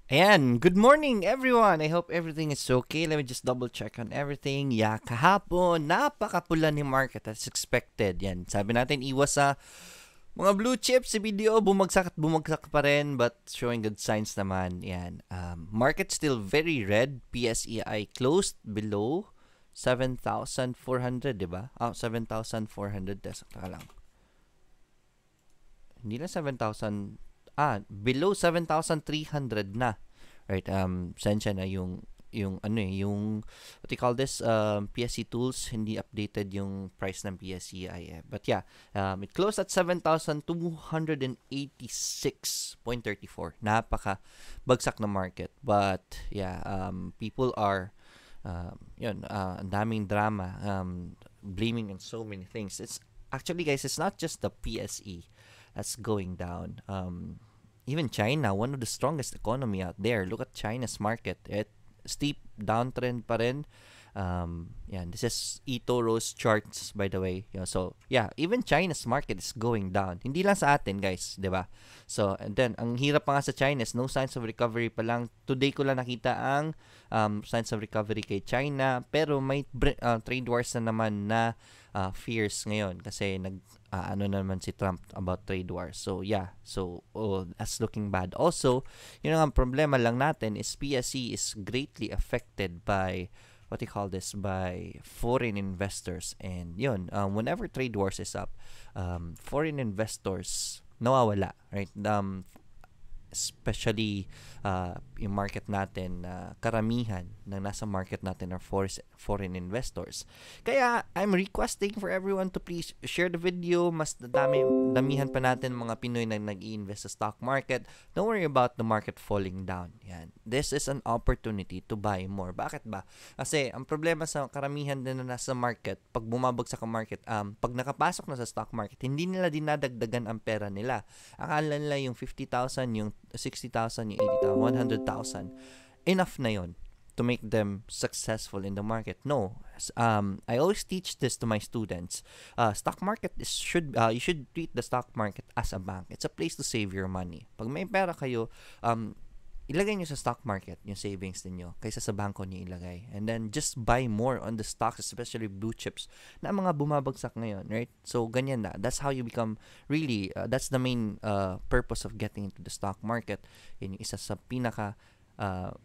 Ayan, good morning everyone! I hope everything is okay. Let me just double check on everything. Yeah, kahapon, napakapula ni market as expected. Yan, sabi natin iwas sa mga blue chips. Si BDO bumagsak at bumagsak pa rin but showing good signs naman. Yan, market still very red. PSEi closed below 7,400, diba? 7,400. Taka lang. Hindi na 7,000. Below 7,300 na. Right, sensya na yung ano yung what you call this PSE tools hindi updated yung price ng PSEi but yeah, it closed at 7,286.34. Napaka bagsak na market but yeah, people are ang daming drama, blaming on so many things. It's actually, guys, it's not just the PSE that's going down. Even China, one of the strongest economy out there. Look at China's market. It steep downtrend pa rin. This is eToro's charts, by the way. So, yeah, even China's market is going down. Hindi lang sa atin, guys, di ba? So, and then, ang hirap pa nga sa China is no signs of recovery pa lang. Today ko lang nakita ang signs of recovery kay China. Pero may trade wars na naman na fears ngayon kasi ano naman si Trump about trade wars. So, yeah. So, that's looking bad. Also, yun ang problema lang natin is PSE is greatly affected by what you call this, by foreign investors. And yun, whenever trade wars is up, foreign investors nawawala, right? Especially yung market natin, karamihan ng nasa market natin are foreign investors. Kaya I'm requesting for everyone to please share the video. Mas damihan pa natin mga Pinoy na nag-i-invest sa stock market. Don't worry about the market falling down. Yan. This is an opportunity to buy more. Bakit ba? Kasi ang problema sa karamihan din na nasa market, pag bumabagsak ang market, pag nakapasok na sa stock market, hindi nila dinadagdagan ang pera nila. Akala nila yung 50,000, yung 60,000, yung 80,000, 100,000, enough na yon to make them successful in the market. No, I always teach this to my students. Stock market you should treat the stock market as a bank. It's a place to save your money. Pag may pera kayo, ilagay nyo sa stock market yung savings niyo kaysa sa bangko niyo ilagay. And then, just buy more on the stocks, especially blue chips, na mga bumabagsak ngayon, right? So, ganyan na. That's how you become really, that's the main purpose of getting into the stock market. Yun yung isa sa pinaka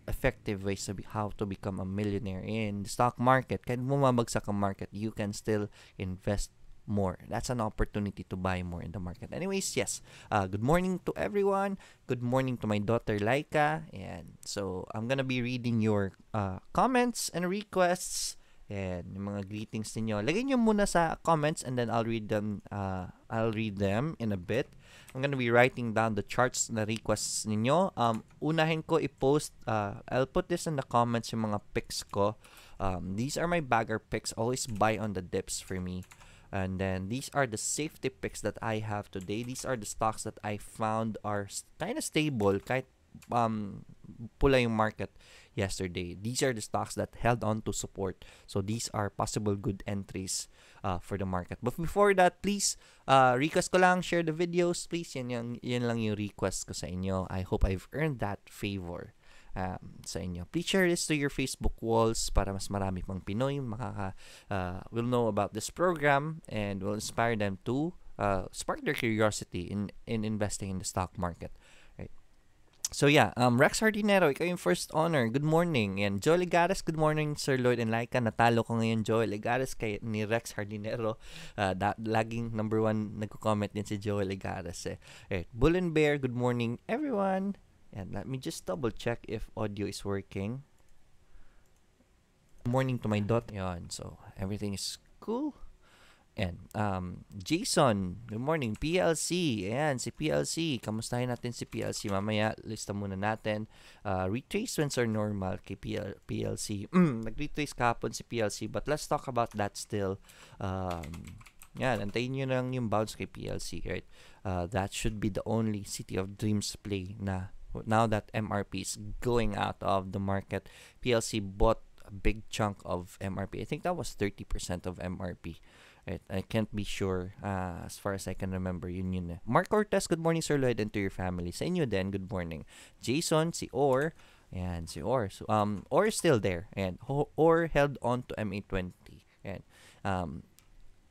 effective ways of how to become a millionaire in the stock market. Kahit bumabagsak ang market, you can still invest more. That's an opportunity to buy more in the market. Anyways, yes. Good morning to everyone. Good morning to my daughter Laika. And so I'm gonna be reading your comments and requests and yung mga greetings ninyo. Lagay nyo muna sa comments and then I'll read them. I'll read them in a bit. I'm gonna be writing down the charts na requests ninyo. Unahin ko i-post. I'll put this in the comments yung mga picks ko. These are my bagger picks. Always buy on the dips for me. And then these are the safety picks that I have today. These are the stocks that I found are kind of stable kahit pula yung market yesterday. These are the stocks that held on to support. So these are possible good entries for the market. But before that, please request ko lang, share the videos. Please, yan lang yung request ko sa inyo. I hope I've earned that favor sa inyo. Please share this to your Facebook walls para mas marami pang Pinoy will know about this program and will inspire them to spark their curiosity in investing in the stock market. Right? So yeah, Rex Hardinero, ikaw yung first honor. Good morning. And Joel Legares, good morning Sir Lloyd and Laika. Natalo ko ngayon Joel Legares kay ni Rex Hardinero. Laging number 1 nagko-comment din si Joel Legares. Right. Bull and Bear, good morning everyone. And let me just double check if audio is working. Good morning to my daughter. Yan, so everything is cool. And Jason, good morning. PLC, ayan, si PLC. Kamustahin natin si PLC mamaya. Lista muna natin. Retracements are normal kay PLC. Nag-retrace kahapon si PLC, but let's talk about that still. Yan, antayin nyo lang yung bounce kay PLC, right? That should be the only City of Dreams play na now that MRP is going out of the market. PLC bought a big chunk of MRP. I think that was 30% of MRP. Right? I can't be sure. As far as I can remember, yun. Mark Cortez, good morning, Sir Lloyd, and to your family. Sa inyo din, good morning. Jason, si Or, and si Or. So, Or is still there. And Or held on to MA20. And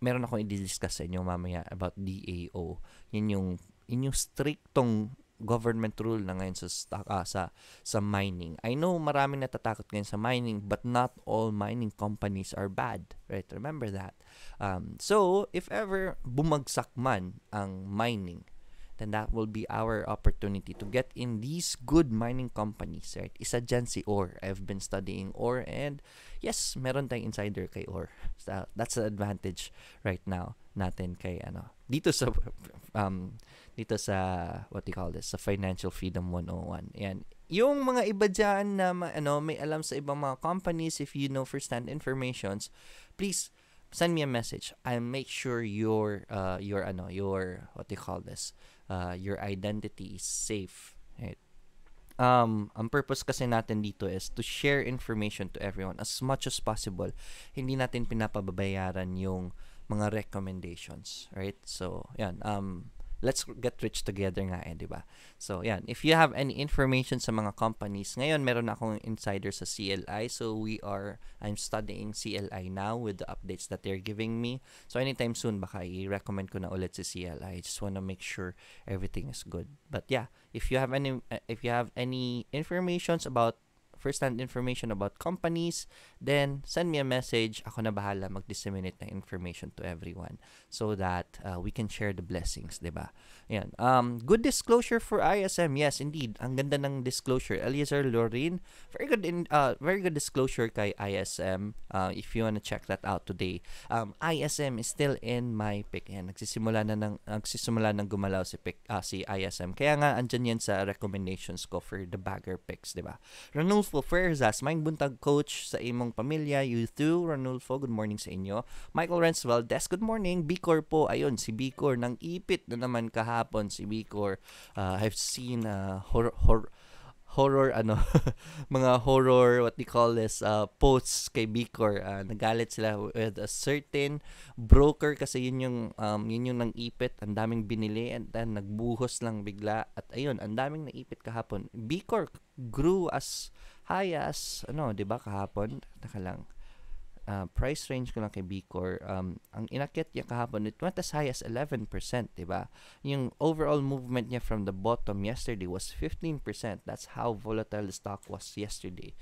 meron akong i-discuss sa inyo mamaya about DAO. Yun yung strictong government rule na ngayon sa mining. I know maraming natatakot ngayon sa mining, but not all mining companies are bad, right? Remember that. So if ever bumagsak man ang mining, then that will be our opportunity to get in these good mining companies, right? Isa dyan si OR. I've been studying OR, and yes, meron tayong insider kay OR. So that's the advantage right now natin kay dito sa what do you call this, sa Financial Freedom 101. Yan. Yung mga iba dyan na may alam sa ibang mga companies, if you know first-hand informations, please send me a message. I'll make sure your what do you call this, your identity is safe. Right? Ang purpose kasi natin dito is to share information to everyone as much as possible. Hindi natin pinapababayaran yung mga recommendations, right? So, yan. Let's get rich together nga di ba? So, yan. If you have any information sa mga companies, ngayon meron akong insider sa CLI. So, I'm studying CLI now with the updates that they're giving me. So, anytime soon, baka i-recommend ko na ulit si CLI. I just wanna make sure everything is good. But yeah, if you have any informations about first-hand information about companies, then send me a message. Ako na bahala mag-disseminate ng information to everyone so that we can share the blessings, diba? Yan. Good disclosure for ISM. Yes, indeed. Ang ganda ng disclosure. Eliezer Lorin, very good disclosure kay ISM. If you wanna check that out today. ISM is still in my pick. Yan. Nagsisimula ng gumalaw si ISM. Kaya nga andyan yan sa recommendations ko for the bagger picks, diba? Ranulfo Fuerzas, maing buntag coach sa imong pamilya, you too, Ranulfo, good morning sa inyo. Michael Renz Valdez, good morning. Bicor po, ayun, si Bicor, nang ipit na naman kahapon si Bicor. I've seen horror mga horror, what they call this, posts kay Bicor. Nagalit sila with a certain broker kasi yun yung nang ipit, ang daming binili, and then nagbuhos lang bigla, at ayun, ang daming naipit kahapon. Bicor grew as high as di ba kahapon? Taka lang. Price range ko lang kay Bicor. Ang inakyat niya kahapon, it went as high as 11%, di ba? Yung overall movement niya from the bottom yesterday was 15%. That's how volatile the stock was yesterday.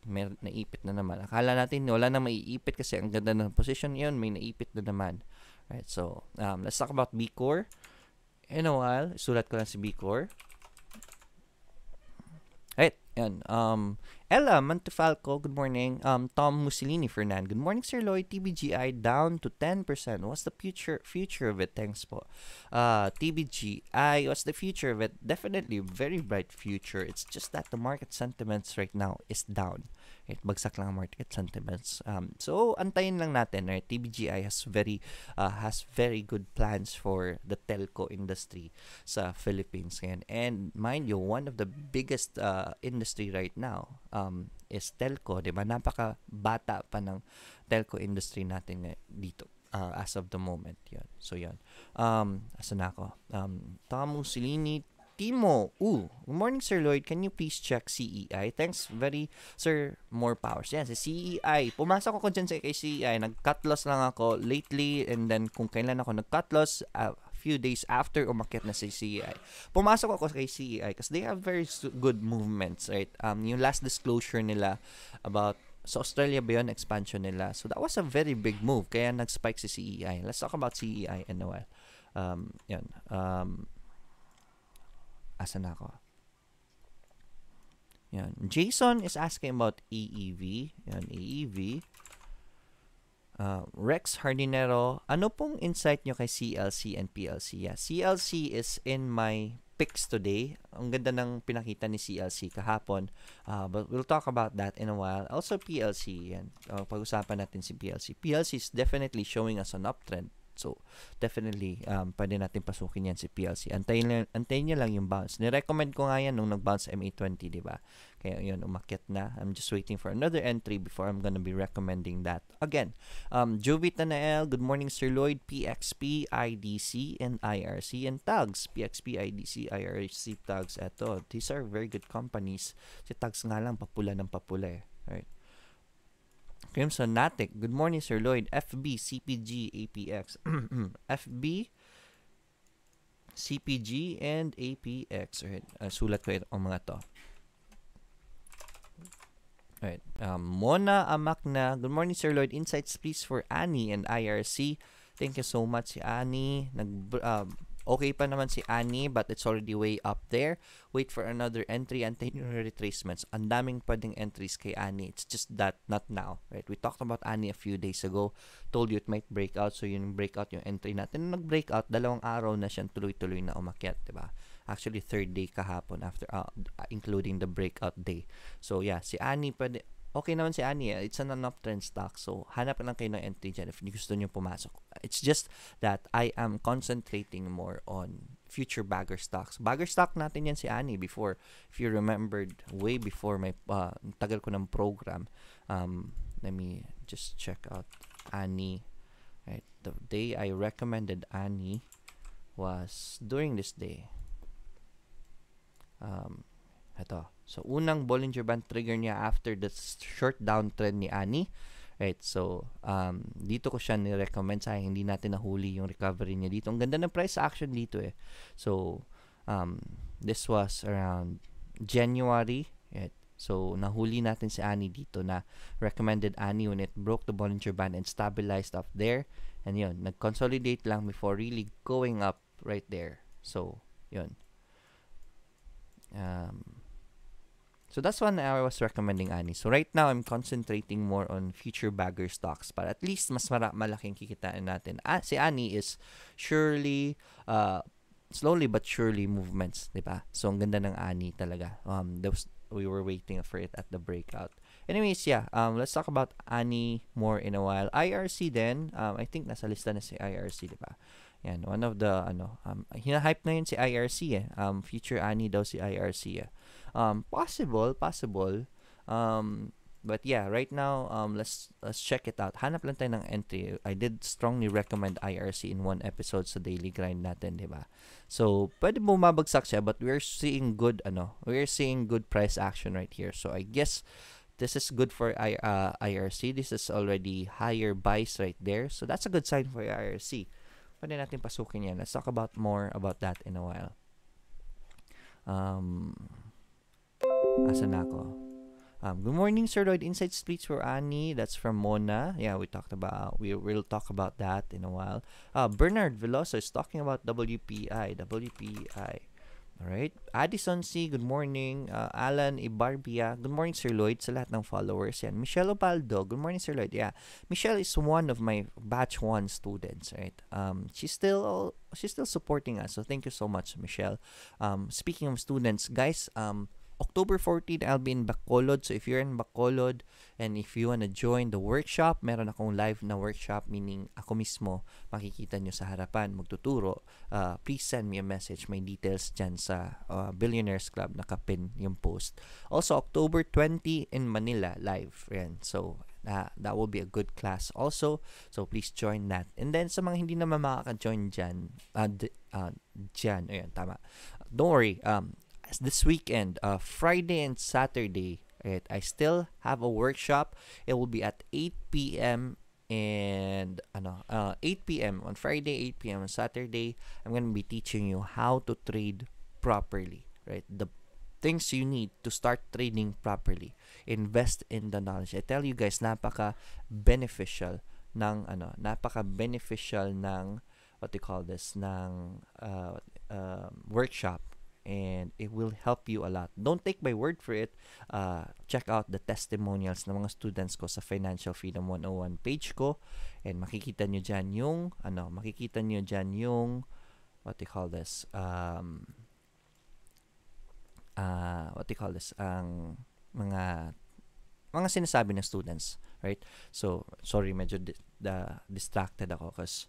May naipit na naman. Akala natin wala na maiipit kasi ang ganda ng position yun, may naipit na naman. Right, so let's talk about Bicor. In a while, sulat ko lang si Bicor. Right, yan. Ella Montefalco, good morning. Tom Mussolini Fernan, good morning, Sir Lloyd. TBGI down to 10%. What's the future of it? Thanks po. TBGI, what's the future of it? Definitely very bright future. It's just that the market sentiments right now is down. Right? Bagsak lang ang market sentiments. So antayin lang natin. Right? TBGI has very good plans for the telco industry sa Philippines ngayon. And mind you, one of the biggest industry right now is telco, 'di ba? Napaka-bata pa ng telco industry natin dito as of the moment. 'Yan. So 'yan. Asan na ako? Tom Mussolini, Timo. Good morning, Sir Lloyd. Can you please check CEI? Thanks sir. More powers. Yan, si CEI. Pumasok ako dyan kay CEI. Nag-cut loss lang ako lately, and then kung kailan ako nag-cut loss, few days after umakyat na si CEI. Pumasok ako kay CEI because they have very good movements, right? Yung last disclosure nila about sa Australia ba yun, expansion nila. So that was a very big move. Kaya nag-spike si CEI. Let's talk about CEI in a while. Yun. Asan ako? Yan. Jason is asking about AEV. Yan, AEV. Rex Hardinero, ano pong insight nyo kay CLC and PLC? Yeah, CLC is in my picks today. Ang ganda ng pinakita ni CLC kahapon. But we'll talk about that in a while. Also PLC, yan. Pag-usapan natin si PLC. PLC is definitely showing us an uptrend. So, definitely, pwede natin pasukin yan si PLC. Antayin niya lang yung bounce. Nirecommend ko nga yan nung nag-bounce MA20, di ba? Kaya yun, umakyat na. I'm just waiting for another entry before I'm gonna be recommending that. Again, Jovita Nael, good morning Sir Lloyd, PXP, IDC, and IRC, and tags. PXP, IDC, IRC, tags. Eto, these are very good companies. Si tags nga lang, papula ng papula eh. Right? Crimson Natic, good morning Sir Lloyd, FB, CPG, APX. FB, CPG, and APX. Right? Sulat ko ang mga to. Right. Mona Amakna, good morning Sir Lloyd. Insights please for Annie and IRC. Thank you so much si Annie. Okay pa naman si Annie but it's already way up there. Wait for another entry and 10 retracements. Ang daming pwedeng entries kay Annie. It's just that not now. Right? We talked about Annie a few days ago. Told you it might break out. So yung breakout yung entry natin. Nung nag-breakout, 2 araw na siyang tuloy-tuloy na umakyat. Diba? Actually, 3rd day kahapon after including the breakout day. So, yeah, si Annie pwede, okay naman si Annie. It's an uptrend stock. So, hanap lang kayo ng entry dyan if gusto nyo pumasok. It's just that I am concentrating more on future bagger stocks. Bagger stock natin yan si Annie before. If you remembered, way before my tagal ko ng program. Let me just check out Annie. Right, the day I recommended Annie was during this day. Ito. So, unang Bollinger Band trigger niya after the short downtrend ni Annie. Right, so, dito ko siya ni-recommend. Sayang, hindi natin nahuli yung recovery niya dito. Ang ganda ng price action dito eh. So, this was around January. Right? So, nahuli natin si Annie dito na recommended Annie when it broke the Bollinger Band and stabilized up there. And yun, nag-consolidate lang before really going up right there. So, yun. So that's one I was recommending Annie. So right now, I'm concentrating more on future bagger stocks. But at least, mas malaking kikitain natin. Si Annie is surely, slowly but surely movements. Diba? So ang ganda ng Annie talaga. We were waiting for it at the breakout. Anyways, yeah. Let's talk about Annie more in a while. IRC then. I think nasa lista na si IRC, diba? Yan, one of the, hinahype na yun si IRC eh. Future Annie daw si IRC eh. Possible. But yeah, right now, let's check it out. Hanap lang tayo ng entry. I did strongly recommend IRC in one episode sa daily grind natin, diba? So, pwede bumabagsak siya, but we're seeing good price action right here. So, I guess, this is good for IRC. This is already higher buys right there. So, that's a good sign for IRC. Pwede natin pasukin yan. Let's talk about more about that in a while. Asan na ako? Good morning, Sir Lloyd. Insight splits for Annie. That's from Mona. Yeah, we will talk about that in a while. Bernard Veloso is talking about WPI. Alright. Addison C, good morning. Alan Ibarbia, good morning, Sir Lloyd. Sa lahat ng followers yan. Michelle Opaldo, good morning, Sir Lloyd. Yeah, Michelle is one of my batch 1 students, right? She's still supporting us. So thank you so much, Michelle. Speaking of students, guys, October 14, I'll be in Bacolod. So if you're in Bacolod and if you wanna join the workshop, meron akong live na workshop, meaning ako mismo makikita nyo sa harapan, magtuturo. Please send me a message. May details dyan sa Billionaires Club, nakapin yung post. Also, October 20 in Manila, live. Yan. So, that will be a good class also. So, please join that. And then, sa mga hindi naman makaka-join dyan, ayan, tama. Don't worry, this weekend, Friday and Saturday, right, I still have a workshop. It will be at 8 p.m. and 8 p.m. on Friday, 8 p.m. on Saturday. I'm going to be teaching you how to trade properly, right? The things you need to start trading properly. Invest in the knowledge. I tell you guys, napaka-beneficial ng what they call this, ng workshop. And it will help you a lot. Don't take my word for it. Check out the testimonials ng mga students ko sa Financial Freedom 101 page ko. And makikita nyo dyan yung, what they call this, ang mga sinasabi ng students, right? So, sorry, medyo distracted ako kasi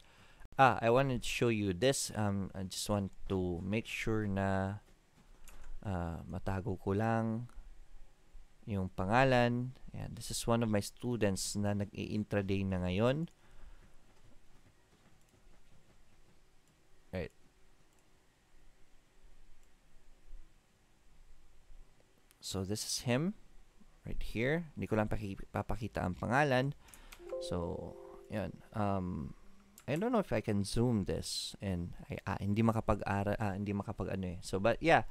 I wanted to show you this. I just want to make sure na matago ko lang yung pangalan. Ayan, this is one of my students na nag-i-intraday na ngayon. Right. So this is him right here. Hindi ko lang papakita ang pangalan. So, yun. I don't know if I can zoom this and hindi makapag ano eh. So but yeah,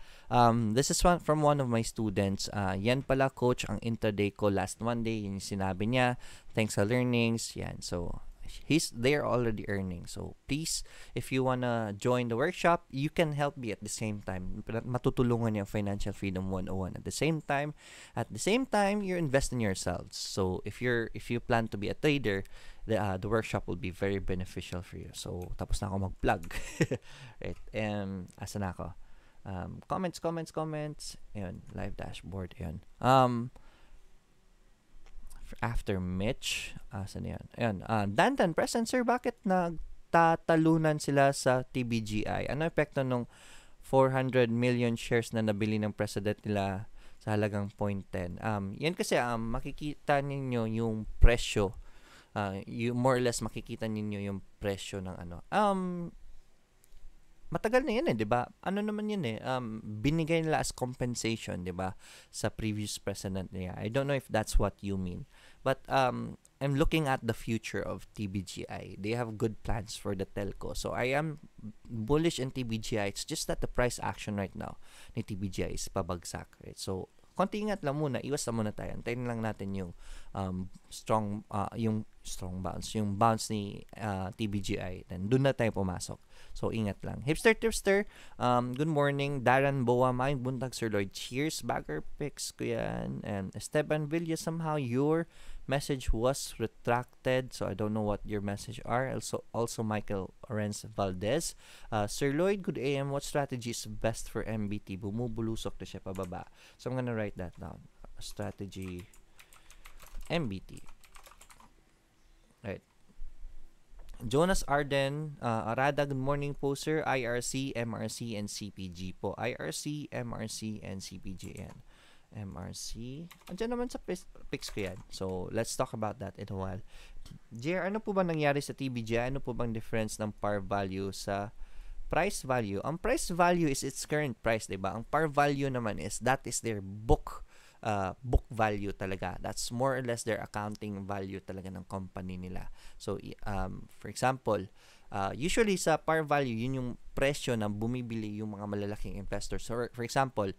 this is from one of my students. Yan pala coach ang intraday ko last Monday, yung sinabi niya. Thanks sa learnings. Yan. So they're already earning. So please, if you wanna join the workshop, you can help me at the same time. Matutulungan niyo Financial Freedom 101 at the same time you're investing in yourselves. So if you plan to be a trader, the workshop will be very beneficial for you. So tapos na ako mag-plug. Right. Asa na ako? Comments. Ayun, live dashboard. Ayun. After Mitch, saan yan? Ayan, Dandan, present sir, bakit nagtatalunan sila sa TBGI? Ano epekto nung 400 million shares na nabili ng president nila sa halagang 0.10? Yan kasi makikita ninyo yung presyo. More or less makikita ninyo yung presyo ng ano. Matagal na yan eh, 'di ba? Ano naman yan eh, binigay nila as compensation, 'di ba, sa previous president niya. I don't know if that's what you mean. But I'm looking at the future of TBGI. They have good plans for the telco. So I am bullish in TBGI. It's just that the price action right now ni TBGI is pabagsak, right? So konti ingat lang muna, iwas lang muna tayo. Antayin lang natin yung strong bounce, yung bounce ni TBGI. Then doon na tayo pumasok. So ingat lang. Hipster Tipster, good morning. Darren Boa, Maing Buntag Sir Lloyd. Cheers, bagger picks ko yan. And Esteban Villa, somehow your message was retracted. So I don't know what your message are. Also Michael Renz Valdez. Sir Lloyd, good AM. What strategy is best for MBT? Bumubulusok na siya pababa. So I'm gonna write that down. Strategy MBT. Right. Jonas Arden, Arada, good morning po sir. IRC, MRC, and CPG po. IRC, MRC, and CPG. Yan. MRC. Andiyan naman sa picks ko yan. So, let's talk about that in a while. JR, ano po ba nangyari sa TBGI? Ano po bang difference ng par value sa price value? Ang price value is its current price, diba? Ang par value naman is, that is their book value talaga. That's more or less their accounting value talaga ng company nila. So, for example, usually sa par value, yun yung presyo na bumibili yung mga malalaking investors. So, for example,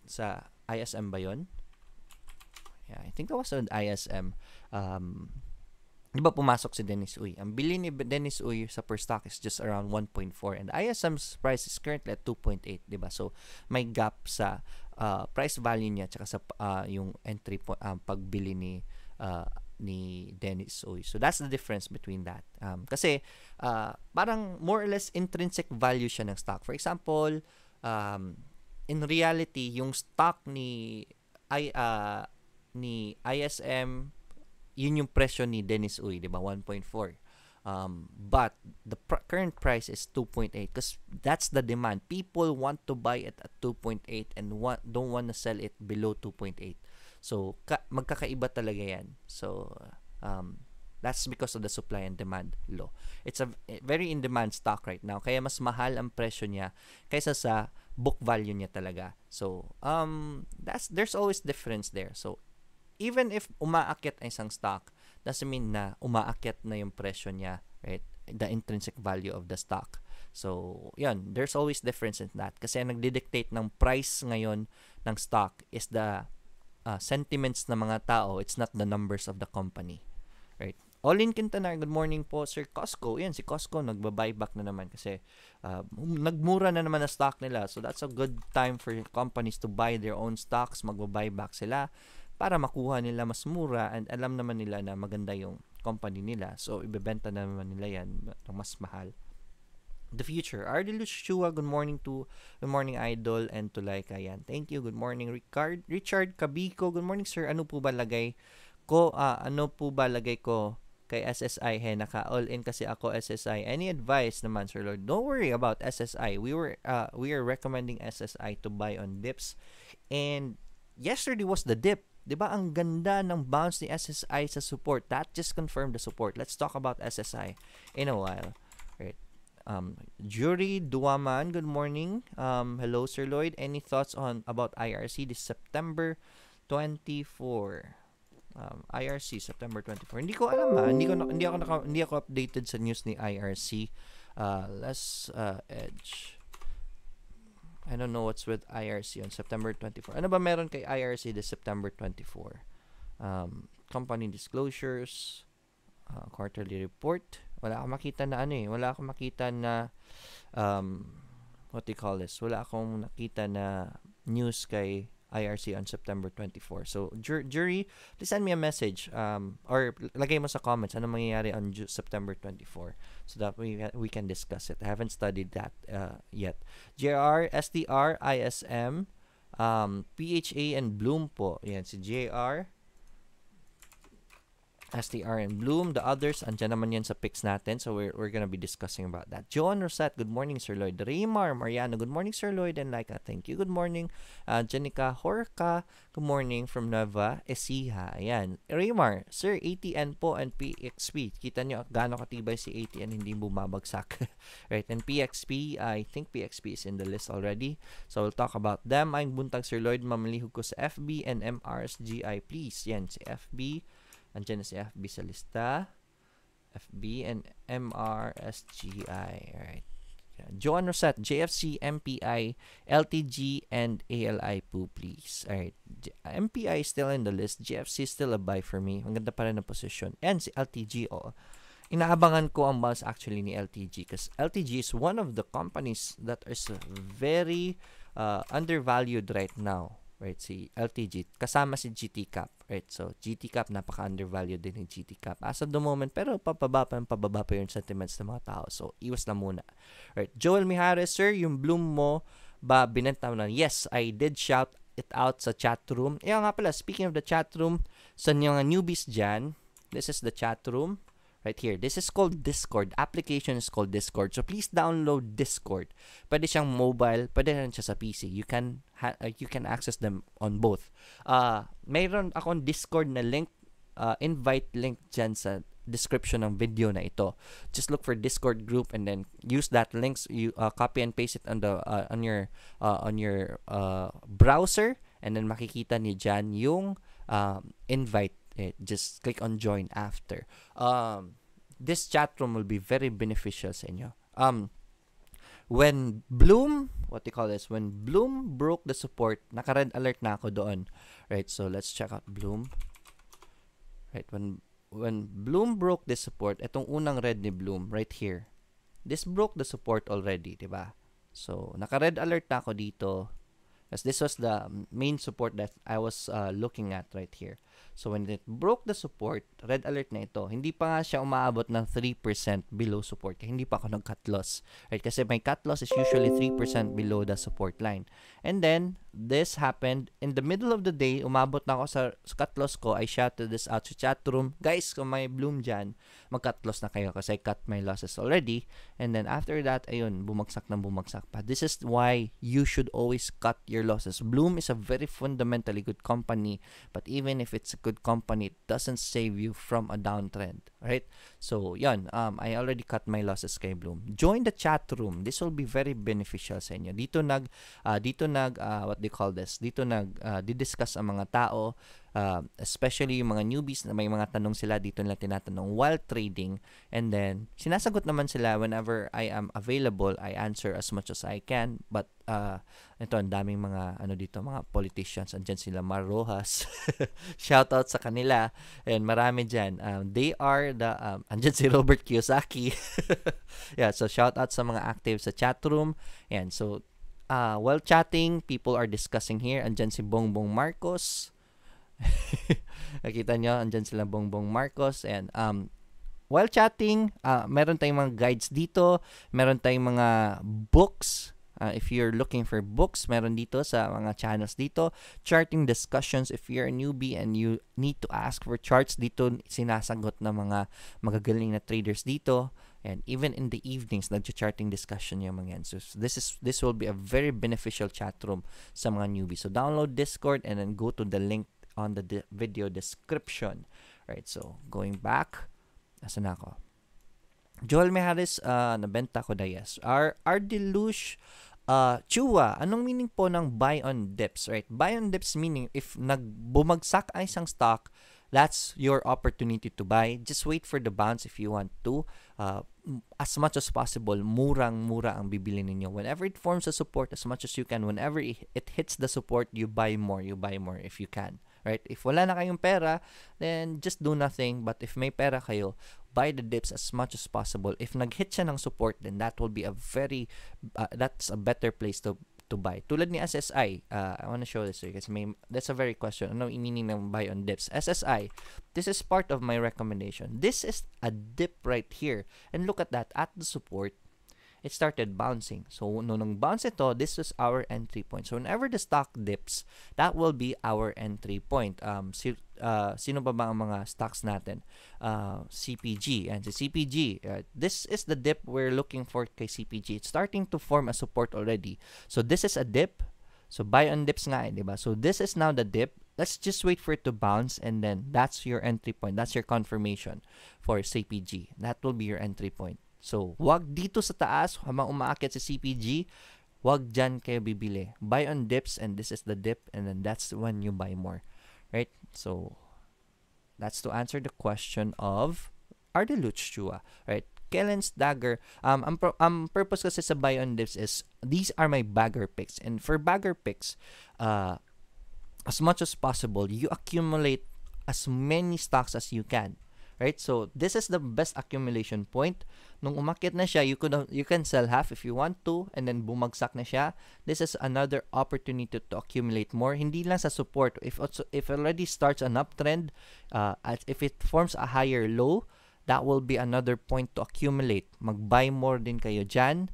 sa ISM ba yun? Yeah, I think that was an ISM. Di ba pumasok si Dennis Uy? Ang bili ni Dennis Uy sa per stock is just around 1.4 and ISM's price is currently at 2.8, di ba? So, may gap sa price value niya tsaka sa yung entry pagbili ni Dennis Uy. So, that's the difference between that. Kasi, parang more or less intrinsic value siya ng stock. For example, in reality, yung stock ni ISM, yun yung presyo ni Dennis Uy, di ba? 1.4. But the current price is 2.8 because that's the demand. People want to buy it at 2.8 and don't want to sell it below 2.8. So, magkakaiba talaga yan. So, that's because of the supply and demand law. It's a very in-demand stock right now. Kaya mas mahal ang presyo niya kaysa sa book value niya talaga. So, there's always difference there. So, even if umaakyat ang isang stock, doesn't mean na umaakyat na yung presyo niya, right? The intrinsic value of the stock. So, yun, there's always difference in that. Kasi ang nagdidictate ng price ngayon ng stock is the sentiments ng mga tao. It's not the numbers of the company. Right? Olin Quintanar, good morning po. Sir Costco, yan, si Costco nagba-buyback na naman kasi nagmura na naman na stock nila. So, that's a good time for companies to buy their own stocks. Magba-buyback sila para makuha nila mas mura and alam naman nila na maganda yung company nila. So, ibebenta na naman nila yan ng mas mahal. The future. Ardil Shua, good morning Idol and to Laika yan. Thank you. Good morning Richard Cabiko. Good morning sir. Ano po ba lagay ko kay SSI. Hey, naka-all in kasi ako SSI. Any advice naman, Sir Lloyd? Don't worry about SSI. We are recommending SSI to buy on dips. And yesterday was the dip. 'Di ba? Ang ganda ng bounce ni SSI sa support. That just confirmed the support. Let's talk about SSI in a while. Right. Jury Duaman, good morning. Hello, Sir Lloyd. Any thoughts on about IRC this September 24? IRC September 24. Hindi ko alam hindi ako updated sa news ni IRC. Let's Edge. I don't know what's with IRC on September 24. Ano ba meron kay IRC this September 24? Company disclosures, quarterly report. Wala akong makita na wala akong makita na what do you call this? Wala akong nakita na news kay IRC on September 24. So, jury, please send me a message or lagay mo sa comments ano mangyayari on September 24 so that we can discuss it. I haven't studied that yet. JR, SDR, ISM, PHA, and Bloom po. Yan, si JR, STR and Bloom. The others, andyan naman yan sa picks natin. So, we're gonna be discussing about that. Joan Rosette, good morning, Sir Lloyd. Raymar Mariano, good morning, Sir Lloyd. And Laika, thank you. Good morning. Jenica Horka, good morning from Nueva Ecija. Ayan. Raymar, Sir, ATN po and PXP. Kita nyo gaano katibay si ATN, hindi bumabagsak. Right? And PXP, I think PXP is in the list already. So, we'll talk about them. Ang buntag, Sir Lloyd, mamalihog ko sa FB and MRSGI, please. Yan, si FB. Andiyan na si FB sa lista. FB and MRSGI. Alright. Joan Rosette, JFC, MPI, LTG, and ALI po, please. Alright. MPI is still in the list. JFC is still a buy for me. Ang ganda pa rin ng position. And si LTG, inaabangan ko ang bounce actually ni LTG because LTG is one of the companies that is very undervalued right now. Right, si LTG kasama si GT Cap, right? So GT Cap napaka-undervalued din ni GT Cap as of the moment, pero pababa pa yung sentiments ng mga tao. So iwas lang muna. Right, Joel Mijares, sir, yung Bloom mo ba binenta mo na? Yes, I did shout it out sa chat room. Nga pala, speaking of the chat room, sa mga newbies dyan, this is the chat room. Right here. This is called Discord. Application is called Discord. So please download Discord. Pwede siyang mobile, pwede rin siya sa PC. You can access them on both. Mayroon akong Discord na link, invite link dyan sa description ng video na ito. Just look for Discord group and then use that links. You copy and paste it on the on your browser, and then makikita niyo dyan yung invite. Just click on join after. This chat room will be very beneficial sa inyo. When Bloom, when Bloom broke the support, naka-red alert na ako doon. Right, so let's check out Bloom. Right, when Bloom broke this support, itong unang red ni Bloom right here. This broke the support already, 'di ba? So, naka-red alert na ako dito. Because this was the main support that I was looking at right here. So, when it broke the support, red alert na ito, hindi pa nga siya umaabot ng 3% below support. Kaya hindi pa ako nag-cut loss. Right? Kasi my cut loss is usually 3% below the support line. And then, this happened in the middle of the day, umabot na ako sa cut loss ko. I shouted this out sa chat room. Guys, kung may Bloom dyan, mag-cut loss na kayo kasi I cut my losses already. And then, after that, ayun, bumagsak pa. This is why you should always cut your losses. Bloom is a very fundamentally good company, but even if it's a good company, it doesn't save you from a downtrend, right? So, yan, I already cut my losses kay Bloom. Join the chat room. This will be very beneficial sa inyo. Dito what they call this? Dito didiscuss ang mga tao, especially yung mga newbies na may mga tanong sila, dito nila tinatanong while trading, and then sinasagot naman sila whenever I am available. I answer as much as I can, but ito, ang daming mga mga politicians, andyan sila Marojas. Shout out sa kanila, and marami dyan. They are the andyan si Robert Kiyosaki. Yeah, so shout out sa mga active sa chat room. And so while chatting, people are discussing here. Andyan si Bongbong Marcos. Nakita nyo, andyan sila Bongbong Marcos. And while chatting, meron tayong mga guides dito, meron tayong mga books. If you're looking for books, meron dito sa mga channels dito. Charting discussions, if you're a newbie and you need to ask for charts, dito sinasagot ng mga magagaling na traders dito. And even in the evenings, nag-charting discussion yung mga yan. So this will be a very beneficial chat room sa mga newbies. So download Discord and then go to the link on the video description. Right, so going back, asan na ako? Joel Mejares, nabenta ko na, yes. Ardelush Chua, anong meaning po ng buy on dips? Right, buy on dips meaning if nagbumagsak ang isang stock, that's your opportunity to buy. Just wait for the bounce if you want to. As much as possible, murang-mura ang bibili ninyo. Whenever it forms a support, as much as you can, whenever it hits the support, you buy more if you can. Right? If wala na kayong pera, then just do nothing. But if may pera kayo, buy the dips as much as possible. If nag-hit siya ng support, then that will be a very, that's a better place to buy. Tulad ni SSI, I want to show this to you kasi that's a very question. Ano meaning ng buy on dips? SSI, this is part of my recommendation. This is a dip right here. And look at that, at the support, it started bouncing. So, nung bounce ito, this is our entry point. So, whenever the stock dips, that will be our entry point. Sino ba ang mga stocks natin? CPG. And si CPG, this is the dip we're looking for kay CPG. It's starting to form a support already. So, this is a dip. So, buy on dips nga, diba? So, this is now the dip. Let's just wait for it to bounce and then that's your entry point. That's your confirmation for CPG. That will be your entry point. So, wag dito sa taas, habang umaakit sa CPG, wag dyan kayo bibili. Buy on dips, and this is the dip, and then that's when you buy more. Right? So, that's to answer the question of Ardeluch Chua. Right? Kellen's Dagger. Ang purpose kasi sa buy on dips is, these are my bagger picks. And for bagger picks, as much as possible, you accumulate as many stocks as you can. Right? So, this is the best accumulation point. Nung umakyat na siya, you can sell half if you want to, and then bumagsak na siya. This is another opportunity to accumulate more. Hindi lang sa support. If it already starts an uptrend, if it forms a higher low, that will be another point to accumulate. Mag-buy more din kayo dyan.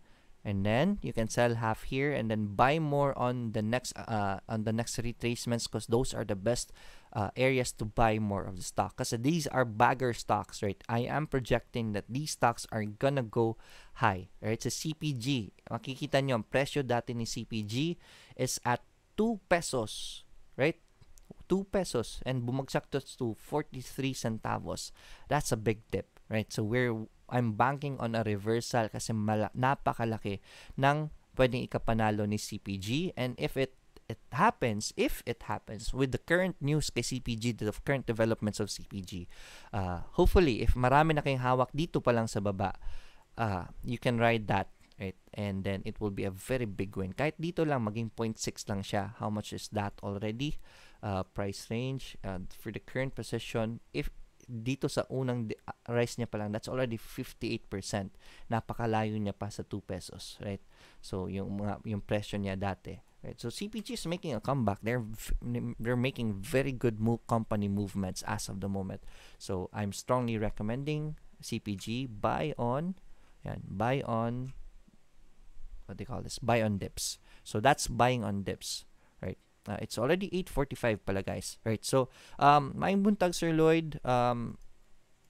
And then you can sell half here and then buy more on the next retracements because those are the best areas to buy more of the stock. Kasi these are bagger stocks, right? I am projecting that these stocks are gonna go high, right? Sa CPG, makikita nyo ang presyo dati ni CPG is at 2 pesos, right? 2 pesos and bumagsak to 43 centavos. That's a big dip, right? So I'm banking on a reversal kasi napakalaki ng pwedeng ikapanalo ni CPG, and if it happens with the current news kay CPG, the current developments of CPG, hopefully if marami na kayong hawak dito pa lang sa baba, you can ride that, right? And then it will be a very big win. Kahit dito lang maging 0.6 lang siya, how much is that already? Price range for the current position, if dito sa unang rise niya pa lang, that's already 58%. Napakalayo niya pa sa 2 pesos, right? So yung presyo niya dati, right? So CPG is making a comeback. They're making very good company movements as of the moment. So I'm strongly recommending CPG buy on what they call this, buy on dips. So that's buying on dips, right? It's already 8:45 pala, guys. Right? So, maing buntag, Sir Lloyd,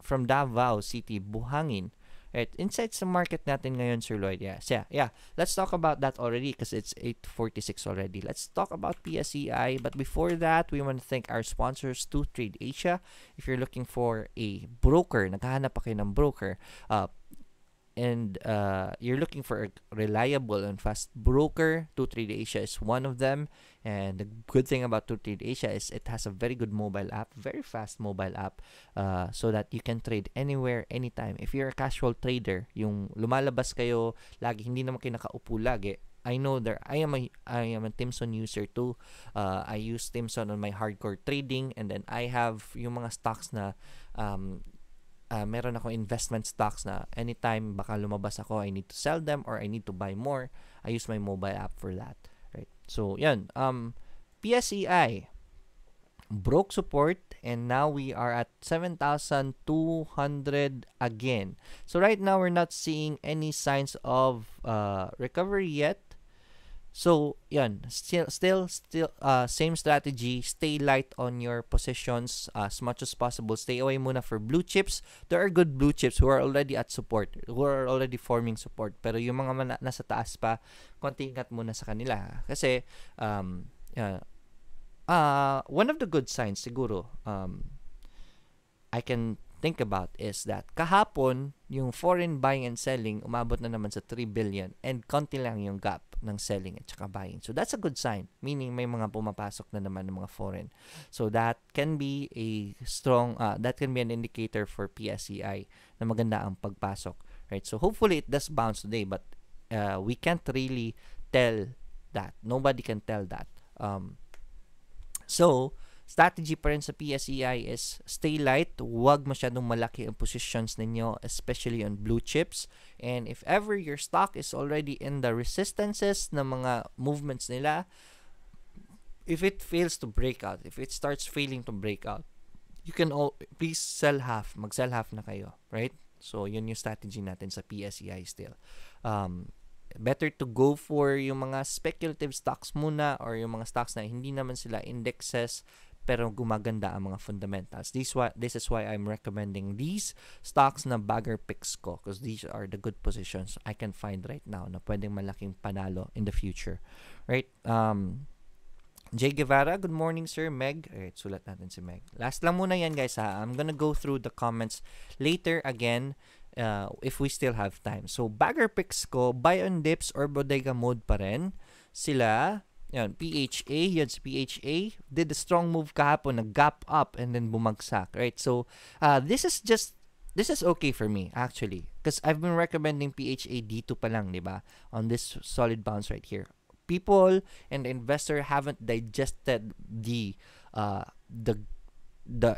from Davao City, Buhangin. Right? Insights sa market natin ngayon, Sir Lloyd. Yes, yeah. Let's talk about that already because it's 8:46 already. Let's talk about PSEi. But before that, we want to thank our sponsors, to Trade Asia. If you're looking for a broker, naghahanap pa kayo ng broker, and you're looking for a reliable and fast broker, To Trade Asia is one of them. And the good thing about To Trade Asia is it has a very good mobile app, very fast mobile app, so that you can trade anywhere, anytime. If you're a casual trader, yung lumalabas kayo lagi, hindi naman kayo nakaupo lagi. I know I am a Timson user too. I use Timson on my hardcore trading, and then I have yung mga stocks na meron ako investment stocks na anytime baka lumabas ako, I need to sell them or I need to buy more. I use my mobile app for that, right? So yan, PSEi broke support and now we are at 7,200 again. So right now we're not seeing any signs of recovery yet. So, yan, still, same strategy. Stay light on your positions as much as possible. Stay away muna for blue chips. There are good blue chips who are already at support, who are already forming support. Pero yung mga nasa taas pa, konti ingat muna sa kanila. Kasi, one of the good signs siguro, I can think about is that kahapon, yung foreign buying and selling umabot na naman sa 3 billion and konti lang yung gap ng selling at saka buying. So that's a good sign, meaning may mga pumapasok na naman ng mga foreign. So that can be a strong, that can be an indicator for PSEi na maganda ang pagpasok. Right? So hopefully it does bounce today, but we can't really tell that. Nobody can tell that. So, strategy pa rin sa PSEi is stay light. Huwag masyadong malaki ang positions ninyo, especially on blue chips. And if ever your stock is already in the resistances ng mga movements nila, if it fails to break out, if it starts failing to break out, you can please sell half. Mag-sell half na kayo, right? So, yun yung strategy natin sa PSEi still. Better to go for yung mga speculative stocks muna or yung mga stocks na hindi naman sila indexes pero gumaganda ang mga fundamentals. This is why I'm recommending these stocks na bagger picks ko because these are the good positions I can find right now na pwedeng malaking panalo in the future. Right? Jay Guevara, good morning sir. Meg, alright, sulat natin si Meg. Last lang muna yan guys ha. I'm gonna go through the comments later again if we still have time. So, bagger picks ko, buy on dips or bodega mode pa rin. Sila, yan, PHA, yan si PHA, did a strong move kahapon, nag-gap up and then bumagsak, right? So, this is okay for me, actually. Because I've been recommending PHA dito pa lang, di ba? On this solid bounce right here. People and the investor haven't digested the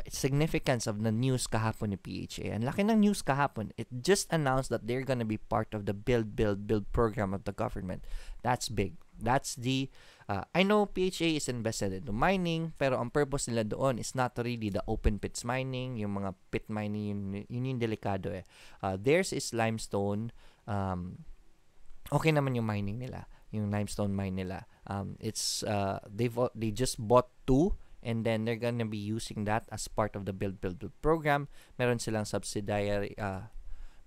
significance of the news kahapon ni PHA. Ang laki ng news kahapon. It just announced that they're gonna be part of the build program of the government. That's big. That's the I know PHA is invested into mining, pero ang purpose nila doon is not really the open pits mining, yung mga pit mining, yun yung delikado eh. Theirs is limestone. Okay naman yung mining nila, yung limestone mine nila. They just bought 2 and then they're gonna be using that as part of the build program. Meron silang subsidiary,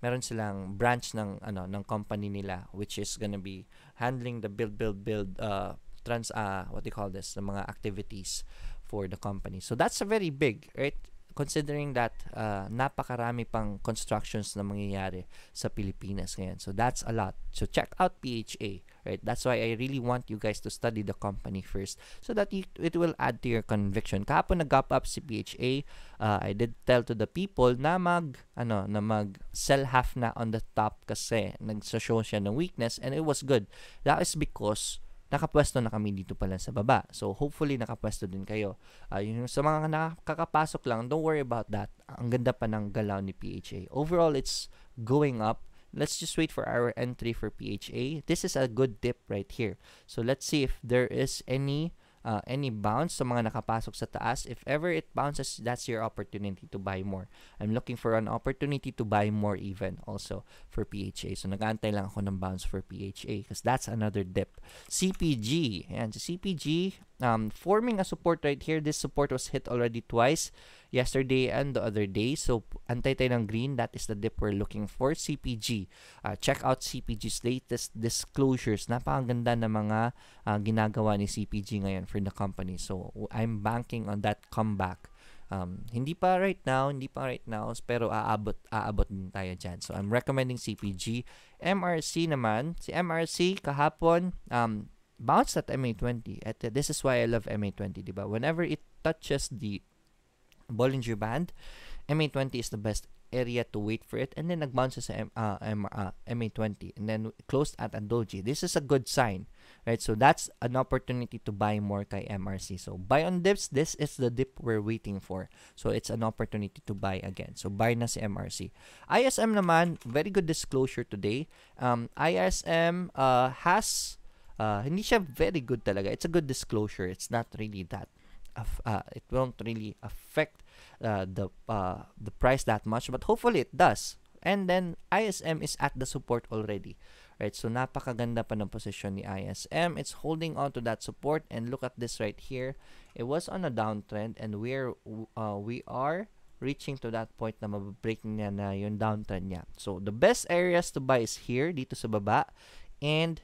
meron silang branch ng company nila which is gonna be handling the build what do you call this, the mga activities for the company. So that's a very big, right? Considering that napakarami pang constructions na mangyayari sa Pilipinas ngayon. So that's a lot. So check out PHA, right? That's why I really want you guys to study the company first so that it will add to your conviction. Kahapon nag-gap up si PHA. I did tell to the people na mag-sell half na on the top kasi nag-show siya ng weakness and it was good. That is because nakapwesto na kami dito pala sa baba. So, hopefully, nakapwesto din kayo. Yung sa mga nakakapasok lang, don't worry about that. Ang ganda pa ng galaw ni PHA. Overall, it's going up. Let's just wait for our entry for PHA. This is a good dip right here. So, let's see if there is any bounce sa mga nakapasok sa taas. If ever it bounces, that's your opportunity to buy more. I'm looking for an opportunity to buy more even also for PHA. So, nag-aantay lang ako ng bounce for PHA because that's another dip. CPG. Ayan, so CPG, forming a support right here. This support was hit already twice, yesterday and the other day. So, antay tayo ng green. That is the dip we're looking for. CPG. Check out CPG's latest disclosures. Napakaganda na mga ginagawa ni CPG ngayon for the company. So, I'm banking on that comeback. Hindi pa right now, pero aabot din tayo dyan. So, I'm recommending CPG. MRC naman, si MRC kahapon, bounced at MA20. This is why I love MA20, diba? Whenever it touches the Bollinger Band, MA20 is the best area to wait for it, and then nag-bounce sa MA20 and then closed at a doji. This is a good sign, right? So that's an opportunity to buy more kay MRC. So buy on dips. This is the dip we're waiting for. So it's an opportunity to buy again. So buy na si MRC. ISM naman, very good disclosure today. ISM has hindi siya very good talaga. It's a good disclosure. It's not really that it won't really affect the price that much, but hopefully it does. And then ISM is at the support already, right? So napakaganda pa ng position ni ISM. It's holding on to that support, and look at this right here. It was on a downtrend, and we are reaching to that point na mababreak niya na yung downtrend niya. So the best areas to buy is here, dito sa baba, and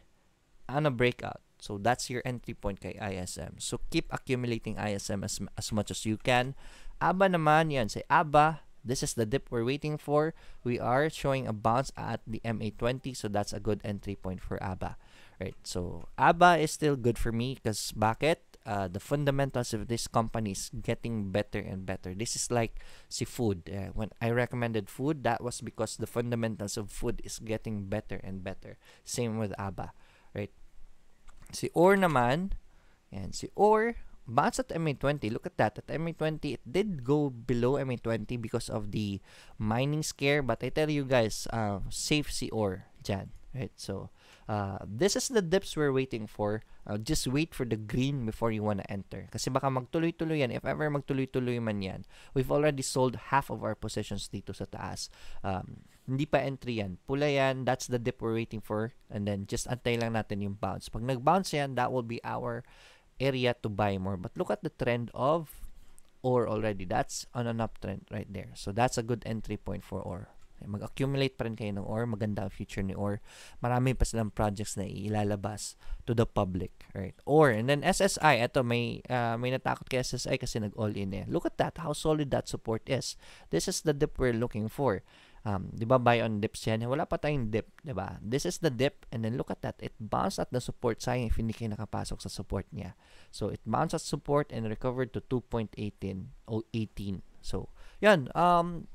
on a breakout. So that's your entry point kay ISM. So keep accumulating ISM as much as you can. ABA naman, yan. Say ABA, this is the dip we're waiting for. We are showing a bounce at the MA20, so that's a good entry point for ABA. Right? So ABA is still good for me because bakit? The fundamentals of this company is getting better and better. This is like si food. When I recommended food, that was because the fundamentals of food is getting better and better. Same with ABA. Right? Si OR naman, and si OR, bounce at MA20. Look at that. At MA20, it did go below MA20 because of the mining scare. But I tell you guys, safe si OR dyan. Right? So, this is the dips we're waiting for. Just wait for the green before you wanna enter. Kasi baka magtuloy-tuloy yan. If ever magtuloy-tuloy man yan, we've already sold half of our positions dito sa taas. Hindi pa entry yan. Pula yan. That's the dip we're waiting for. And then, just antay lang natin yung bounce. Pag nag-bounce yan, that will be our area to buy more. But look at the trend of OR already. That's on an uptrend right there. So, that's a good entry point for OR. Mag-accumulate pa rin kayo ng OR. Maganda ang future ni OR. Marami pa silang projects na ilalabas to the public. Right? OR. And then SSI. Ito, may natakot kay SSI kasi nag-all-in eh. Look at that. How solid that support is. This is the dip we're looking for. Di ba buy on dips yan? Wala pa tayong dip. Di ba? This is the dip. And then look at that. It bounced at the support. Sayang if hindi kayo nakapasok sa support niya. So, it bounced at support and recovered to 2.18 o 18. So, yan.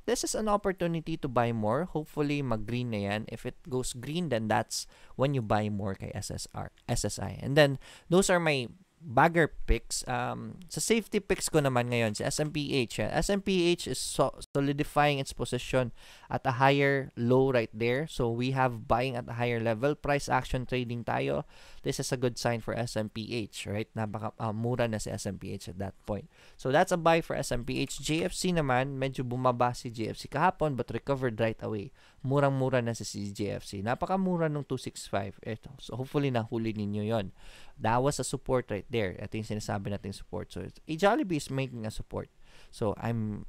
This is an opportunity to buy more. Hopefully, mag-green na yan. If it goes green, then that's when you buy more kay SSI. And then, those are my bagger picks. Sa safety picks ko naman ngayon, si SMPH. SMPH is solidifying its position at a higher low right there. So, we have buying at a higher level. Price action trading tayo. This is a good sign for SMPH, right? Mura na si SMPH at that point. So, that's a buy for SMPH. JFC naman, medyo bumaba si JFC kahapon but recovered right away. Murang-mura na si JFC. Napakamura nung 265. Ito. So, hopefully, nahuli ninyo yon. That was a support right there. Ito yung sinasabi natin support. So, Jollibee is making a support. So, I'm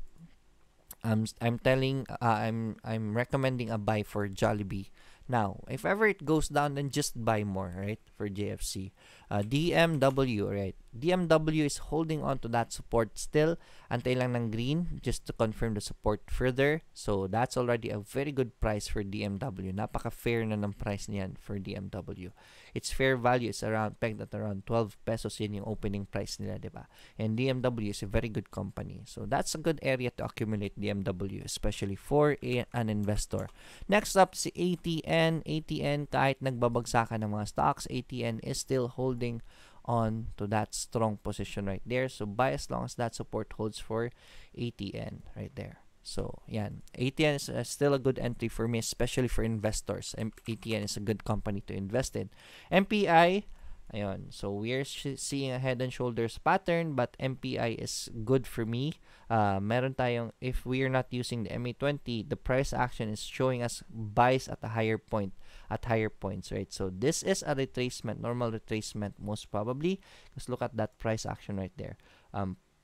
recommending a buy for Jollibee. Now, if ever it goes down, then just buy more, right? For JFC. DMW, right? DMW is holding on to that support still. Antay lang ng green just to confirm the support further. So, that's already a very good price for DMW. Napaka-fair na ng price niyan for DMW. Its fair value is pegged at around 12 pesos. Yun yung opening price nila, diba? And DMW is a very good company. So, that's a good area to accumulate DMW, especially for an investor. Next up, si ATN. ATN, kahit nagbabagsakan ng mga stocks, ATN is still holding on to that strong position right there. So, buy as long as that support holds for ATN right there. So, yan. ATN is still a good entry for me, especially for investors. ATN is a good company to invest in. MPI, ayun. So, we are seeing a head and shoulders pattern, but MPI is good for me. Meron tayong, if we are not using the MA20, the price action is showing us buys at a higher point, at higher points, right? So, this is a retracement, normal retracement most probably. Because look at that price action right there.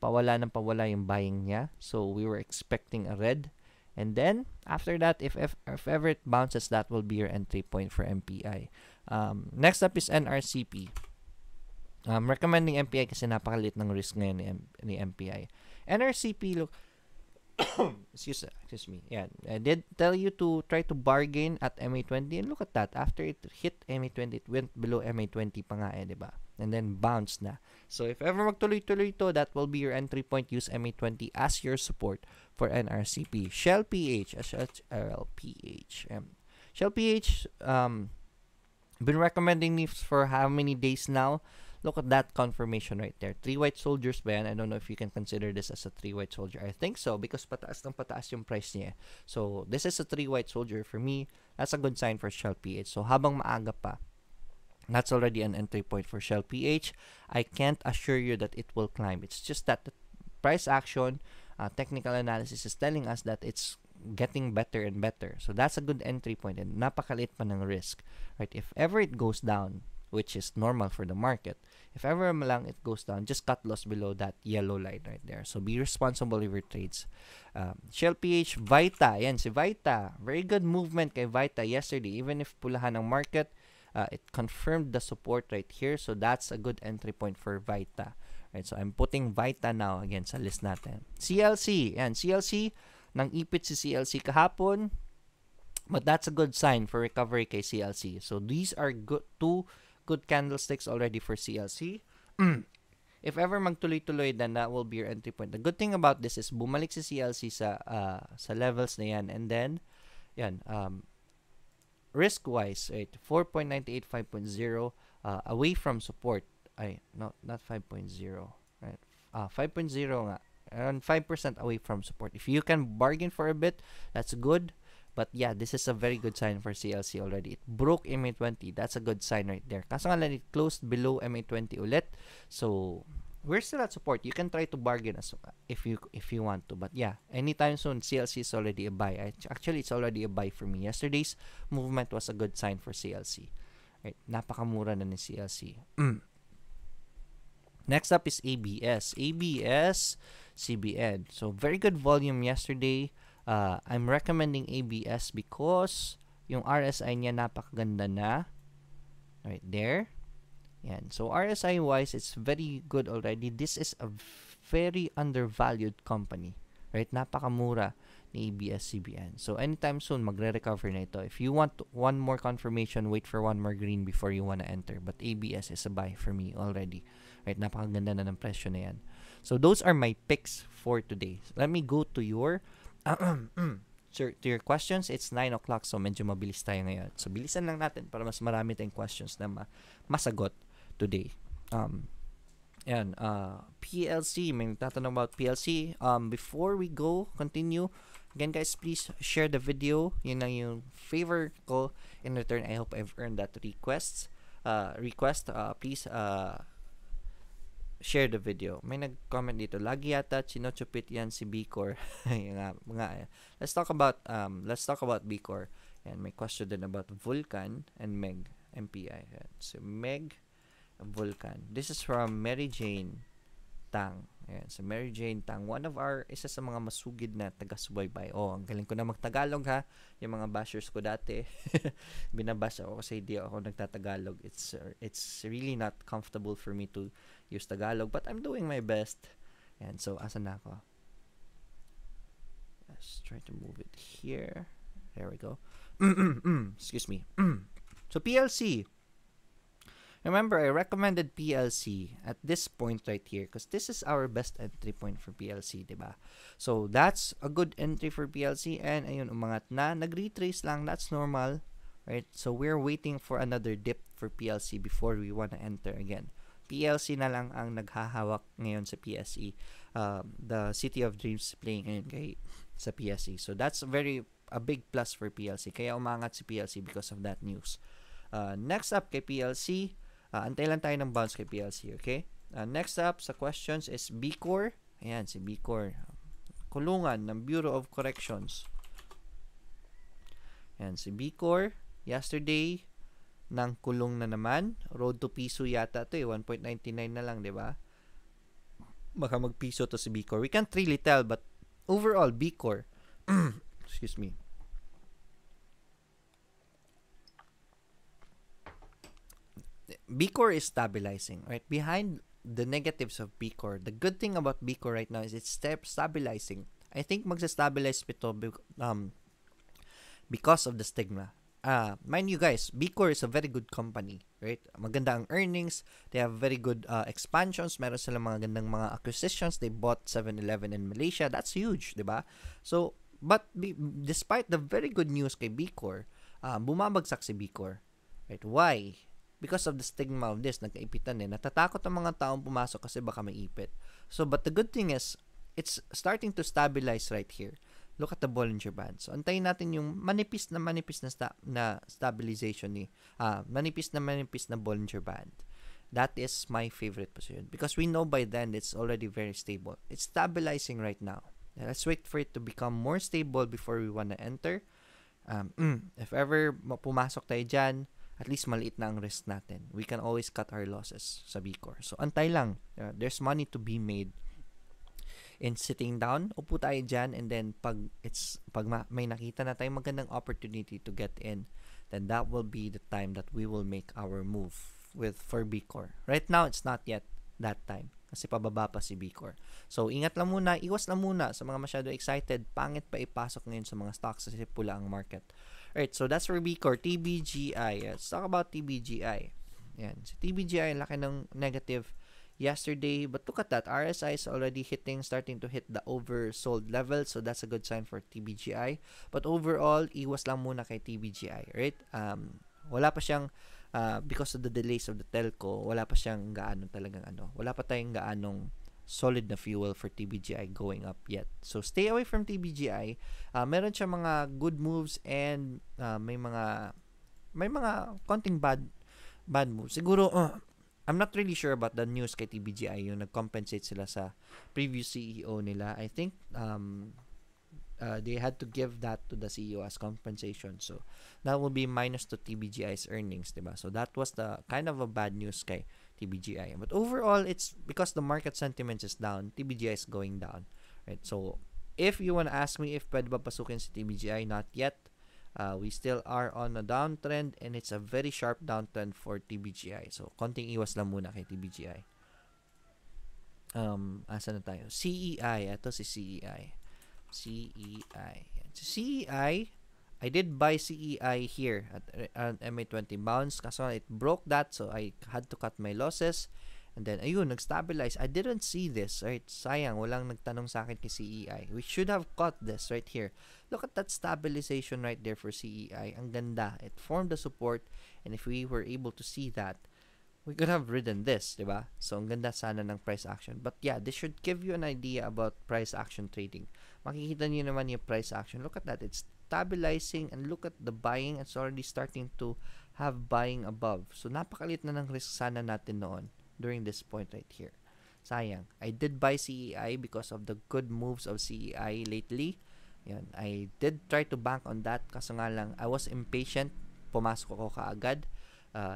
Pawala yung buying niya. So, we were expecting a red. And then, after that, if ever it bounces, that will be your entry point for MPI. Next up is NRCP. Recommending MPI kasi napakalit ng risk ngayon ni MPI. NRCP, look, excuse me. Yeah, I did tell you to try to bargain at MA20, and look at that. After it hit MA20, it went below MA20 pa nga diba? And then bounced na. So if ever magtuloy-tuloy to, that will be your entry point. Use MA20 as your support for NRCP. Shell PH, Shell PH, been recommending this for how many days now? Look at that confirmation right there. 3 white soldiers ba yan? I don't know if you can consider this as a 3 white soldier. I think so because pataas ng pataas yung price niya. So, this is a 3 white soldier. For me, that's a good sign for Shell PH. So, habang maaga pa, that's already an entry point for Shell PH. I can't assure you that it will climb. It's just that the price action, technical analysis is telling us that it's getting better and better. So that's a good entry point, and napakaliit pa ng risk, right? If ever it goes down, which is normal for the market, if ever lang it goes down, just cut loss below that yellow line right there. So be responsible with your trades. Shell PH, Vita. Yan, si Vita. Very good movement kay Vita yesterday. Even if pulahan ang market, it confirmed the support right here. So that's a good entry point for Vita. Right, so I'm putting Vita now again sa list natin. CLC. Yan, CLC. Nang ipit si CLC kahapon. But that's a good sign for recovery kay CLC. So these are two good candlesticks already for CLC. If ever magtuloy-tuloy, then that will be your entry point. The good thing about this is bumalik si CLC sa levels na yan, and then yan, risk-wise, right, 4.98, 5.0 away from support. Ay, no, not 5.0, right? 5.0 nga. Around 5% away from support. If you can bargain for a bit, that's good. But yeah, this is a very good sign for CLC already. It broke MA20. That's a good sign right there. Kaso nga lang, it closed below MA20 ulit. So, we're still at support. You can try to bargain if you want to. But yeah, anytime soon, CLC is already a buy. Actually, it's already a buy for me. Yesterday's movement was a good sign for CLC. Right? Napakamura na ni CLC. Next up is ABS. ABS, CBN. So, very good volume yesterday. I'm recommending ABS because yung RSI niya napakaganda na. Right there. Yan. So, RSI-wise, it's very good already. This is a very undervalued company. Right? Napakamura ni ABS-CBN. So, anytime soon, magre-recover na ito. If you want one more confirmation, wait for one more green before you want to enter. But ABS is a buy for me already. Right? Napakaganda na ng presyo na yan. So, those are my picks for today. Let me go to your sir, to your questions. It's 9 o'clock, so medyo mabilis tayo ngayon. So, bilisan lang natin para mas marami tayong questions na masagot today. PLC, may nagtatanong about PLC. Before we continue, again guys, please share the video. Yun lang yung favor ko. In return, I hope I've earned that request. Please share the video. May nag-comment dito. Lagi yata chinochupit yan si B-Core. Let's talk about B-Core. And may question din about Vulcan and Meg MPI. So Meg Vulcan. This is from Mary Jane Tang. Ayan. So Mary Jane Tang, isa sa mga masugid na taga-subaybay. Ang galing ko na magtagalog ha. Yung mga bashers ko dati, binabash ako kasi hindi ako nagtatagalog. It's really not comfortable for me to use Tagalog, but I'm doing my best. And so, asan na ako? Let's try to move it here. There we go. Excuse me. So, PLC. Remember, I recommended PLC at this point right here because this is our best entry point for PLC, diba? So, that's a good entry for PLC. And, ayun, umangat na. Nag-retrace lang. That's normal. Right? So, we're waiting for another dip for PLC before we want to enter again. PLC na lang ang naghahawak ngayon sa PSE. The City of Dreams playing ngayon sa PSE. So, that's a big plus for PLC. Kaya umangat si PLC because of that news. Next up kay PLC, antay lang tayo ng bounce kay PLC, okay? Next up sa questions is B-Core. Ayan, si B-Core. Kulungan ng Bureau of Corrections. Ayan, si B-Core. Yesterday, ng kulong na naman. Road to piso yata ito 1.99 na lang, di ba? Baka magpiso to si B-Core. We can't really tell, but overall, B-Core, excuse me. B-Core is stabilizing, right? Behind the negatives of B-Core, the good thing about B-Core right now is it's stabilizing. I think magsa-stabilize ito because of the stigma. Mind you guys, B-Core is a very good company, right? Maganda ang earnings. They have very good expansions. Meron silang mga gandang mga acquisitions. They bought 7-Eleven in Malaysia. That's huge, di ba? So, but despite the very good news kay B-Core, bumabagsak si B-Core. Right? Why? Because of the stigma of this. Nagkaipitan Natatakot ang mga taong pumasok kasi baka may ipit. So, but the good thing is, it's starting to stabilize right here. Look at the Bollinger Band. So, antayin natin yung manipis na stabilization ni manipis na Bollinger Band. That is my favorite position because we know by then it's already very stable. It's stabilizing right now. Let's wait for it to become more stable before we wanna enter. If ever pumasok tayo dyan, at least maliit na ang risk natin. We can always cut our losses sa BCOR. So, antay lang. There's money to be made in sitting down. Upo tayo dyan, and then pag may nakita na tayong magandang opportunity to get in, then that will be the time that we will make our move for BCOR. Right now, it's not yet that time kasi pababa pa si BCOR. So, ingat lang muna, iwas lang muna sa mga masyado excited. Pangit pa ipasok ngayon sa mga stocks kasi pula ang market. Alright, so that's for BCOR. TBGI. Let's talk about TBGI. Yan. Si TBGI, laki ng negative yesterday. But look at that. RSI is already starting to hit the oversold level. So, that's a good sign for TBGI. But overall, iwas lang muna kay TBGI. Right? Wala pa siyang because of the delays of the telco, wala pa siyang wala pa tayong gaanong solid na fuel for TBGI going up yet. So, stay away from TBGI. Meron siya mga good moves and may mga konting bad moves. Siguro, I'm not really sure about the news kay TBGI, yung nag-compensate sila sa previous CEO nila. I think they had to give that to the CEO as compensation. So, that will be minus to TBGI's earnings, diba? So, that was the kind of a bad news kay TBGI. But overall, it's because the market sentiment is down, TBGI is going down, right? So, if you want to ask me if pwede ba pasukin si TBGI, not yet. We still are on a downtrend, and it's a very sharp downtrend for TBGI. So, konting iwas lang muna kay TBGI. Asan na tayo? CEI. Ito si CEI. CEI. Si CEI, I did buy CEI here at MA20 bounce. Kaso it broke that, so I had to cut my losses. And then, ayun, nag-stabilize. I didn't see this, right? Sayang, walang nagtanong sa akin kay CEI. We should have caught this right here. Look at that stabilization right there for CEI. Ang ganda. It formed the support. And if we were able to see that, we could have ridden this, diba? So, ang ganda sana ng price action. But yeah, this should give you an idea about price action trading. Makikita niyo naman yung price action. Look at that. It's stabilizing, and look at the buying. It's already starting to have buying above. So, napakalit na ng risk sana natin noon during this point right here. Sayang. I did buy CEI because of the good moves of CEI lately. Yan. I did try to bank on that, kaso nga lang, I was impatient. Pumasok ako kaagad.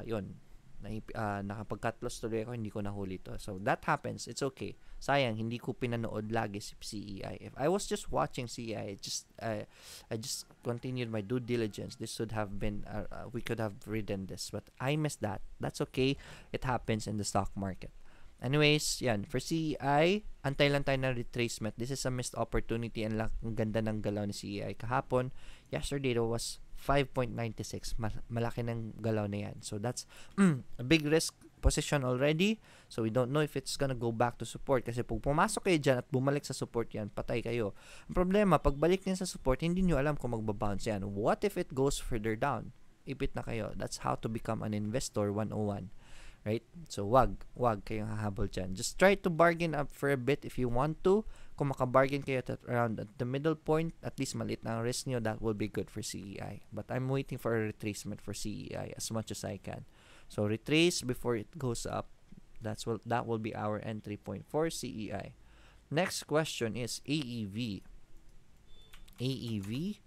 Yun. Nakapag-cut loss tuloy ako, hindi ko nahuli to. So, that happens. It's okay. Sayang, hindi ko pinanood lagi si CEI. If I was just watching CEI, I just continued my due diligence. This would have been, we could have ridden this. But I missed that. That's okay. It happens in the stock market. Anyways, yan. For CEI, antay lang tayo ng retracement. This is a missed opportunity, and ang ganda ng galaw ni CEI kahapon. Yesterday, it was 5.96. Malaki ng galaw na yan. So, that's a big risk position already. So, we don't know if it's gonna go back to support. Kasi pag pumasok kayo dyan at bumalik sa support yan, patay kayo. Ang problema, pagbalik niya sa support, hindi nyo alam kung magbabounce yan. What if it goes further down? Ipit na kayo. That's how to become an investor 101. Right? So, wag kayong hahabol dyan. Just try to bargain up for a bit if you want to. Kung makabargain kayo around at the middle point, at least maliit na ang risk nyo, that will be good for CEI. But I'm waiting for a retracement for CEI as much as I can. So, retrace before it goes up. That will be our entry point for CEI. Next question is AEV. AEV,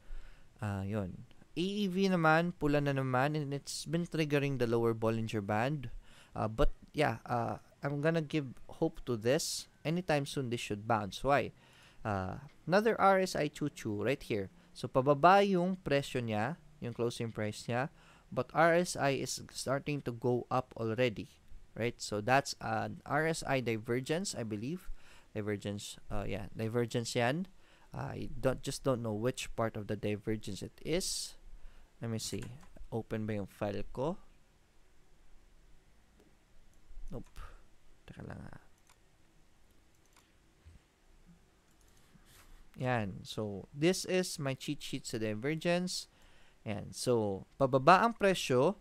yun. AEV naman, pula na naman, and it's been triggering the lower Bollinger Band. But yeah, I'm gonna give hope to this. Anytime soon, this should bounce. Why? Another RSI chuchu right here. So, pababa yung presyo niya, yung closing price niya, but RSI is starting to go up already. Right? So, that's an RSI divergence, I believe. Divergence, divergence yan. I don't know which part of the divergence it is. Let me see. Open ba yung file ko? Nope. Teka lang ha. Yan. So, this is my cheat sheet sa divergence. Yan. So, pababa ang presyo,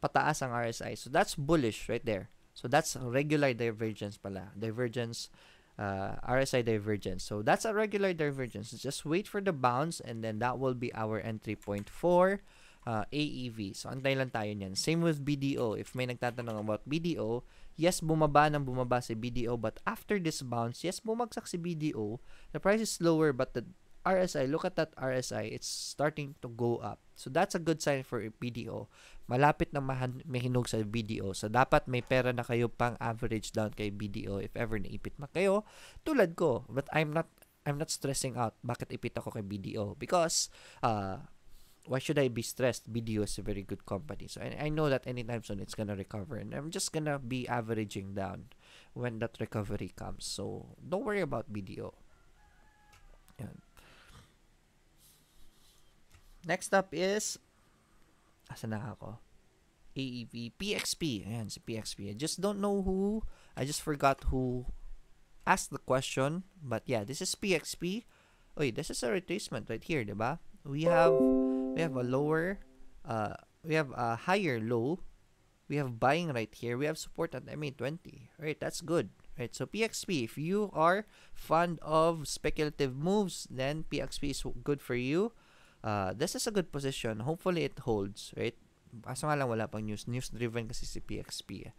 pataas ang RSI. So, that's bullish right there. So, that's regular divergence pala. Divergence, RSI divergence. So, that's a regular divergence. Just wait for the bounce, and then that will be our entry point for AEV. So, antay lang tayo niyan. Same with BDO. If may nagtatanong about BDO, yes, bumaba ng bumaba si BDO, but after this bounce, yes, bumagsak si BDO. The price is lower, but the RSI, look at that RSI, it's starting to go up. So that's a good sign for BDO. Malapit na mahinog sa BDO. So dapat may pera na kayo pang average down kay BDO if ever naipit ma kayo. Tulad ko, but I'm not stressing out. Bakit ipit ako kay BDO? Because why should I be stressed? BDO is a very good company. So I know that anytime soon it's gonna recover, and I'm just gonna be averaging down when that recovery comes. So don't worry about BDO. Yan. Next up is, asan na ako? AEV, PXP. Ayan, si PXP. I just don't know who, I just forgot who asked the question. But yeah, this is PXP. Wait, this is a retracement right here, diba? We have a lower, we have a higher low. We have buying right here. We have support at MA20. Right, that's good. Right, so PXP, if you are fond of speculative moves, then PXP is good for you. This is a good position. Hopefully it holds, right? Kaso nga lang wala pang news. News-driven kasi si PXP.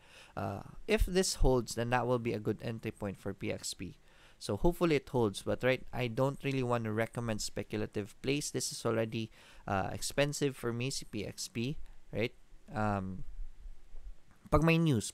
If this holds, then that will be a good entry point for PXP. So hopefully it holds. But right, I don't really want to recommend speculative plays. This is already expensive for me, si PXP. Right? Pag may news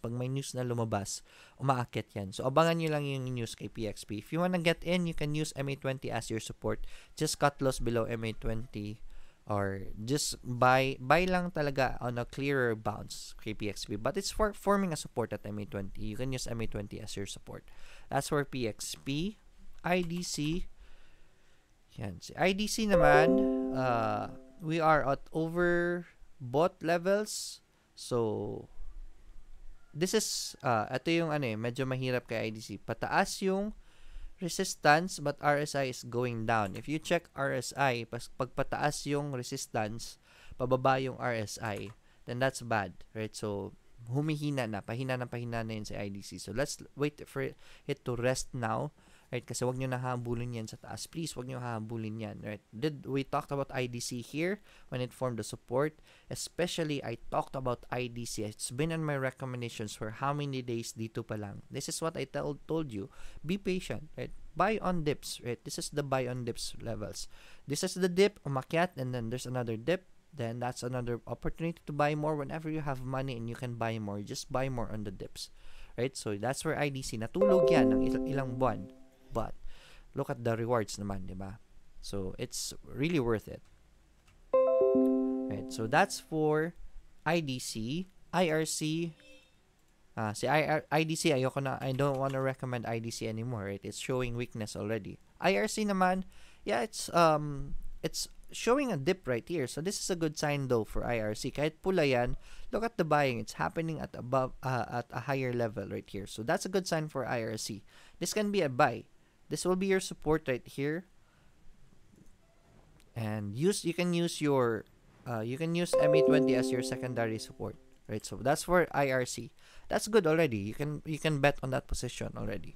na lumabas, umaakit yan. So, abangan nyo lang yung news kay PXP. If you wanna get in, you can use MA20 as your support. Just cut loss below MA20 or just buy lang talaga on a clearer bounce kay PXP. But it's for forming a support at MA20. You can use MA20 as your support. That's for PXP. IDC. Yan. Si IDC naman, we are at overbought levels. So, this is, ito yung medyo mahirap kay IDC. Pataas yung resistance, but RSI is going down. If you check RSI, pag pataas yung resistance, pababa yung RSI, then that's bad, right? So, humihina na, pahina na yun sa IDC. So, let's wait for it to rest now, right? Kasi wag nyo na habulin yan sa taas. Please, wag nyo habulin yan, right? We talked about IDC here when it formed the support. Especially, I talked about IDC. It's been on my recommendations for how many days dito pa lang. This is what I told you. Be patient, right? Buy on dips, right? This is the buy on dips levels. This is the dip, umakyat, and then there's another dip. Then that's another opportunity to buy more whenever you have money and you can buy more. Just buy more on the dips, right? So, that's where IDC, natulog yan ng ilang buwan. But look at the rewards naman, diba? So it's really worth it. Right, so that's for IDC. IRC, IDC, I don't want to recommend IDC anymore, right? It's showing weakness already. IRC naman, yeah, it's showing a dip right here. So this is a good sign though for IRC. Kahit pula yan, look at the buying. It's happening at at a higher level right here. So that's a good sign for IRC. This can be a buy. This will be your support right here, and you can use MA20 as your secondary support, right? So that's for IRC. That's good already. You can bet on that position already.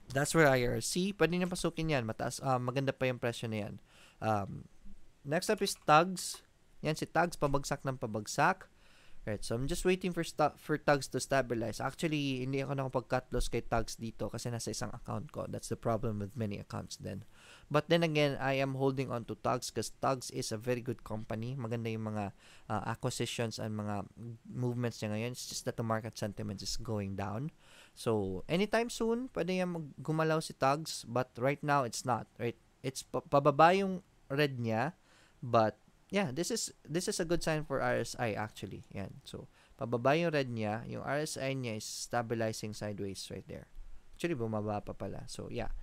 That's for IRC. Pwede nyo pasukin yan. Mataas, maganda pa yung presyo na yan. Next up is TUGS. Yan si TUGS, pabagsak ng pabagsak. Right, so I'm just waiting for TUGS to stabilize. Actually, hindi ako nakapag-cut loss kay TUGS dito kasi nasa isang account ko. That's the problem with many accounts then. But then again, I am holding on to TUGS because TUGS is a very good company. Maganda yung mga acquisitions and mga movements niya ngayon. It's just that the market sentiment is going down. So, anytime soon, pwede yung gumalaw si TUGS, but right now, it's not. Right? It's pababa yung red niya, but yeah, this is a good sign for RSI actually. Yan. So, pababa yung red niya, yung RSI niya is stabilizing sideways right there. Actually, bumaba pa pala. So, yeah.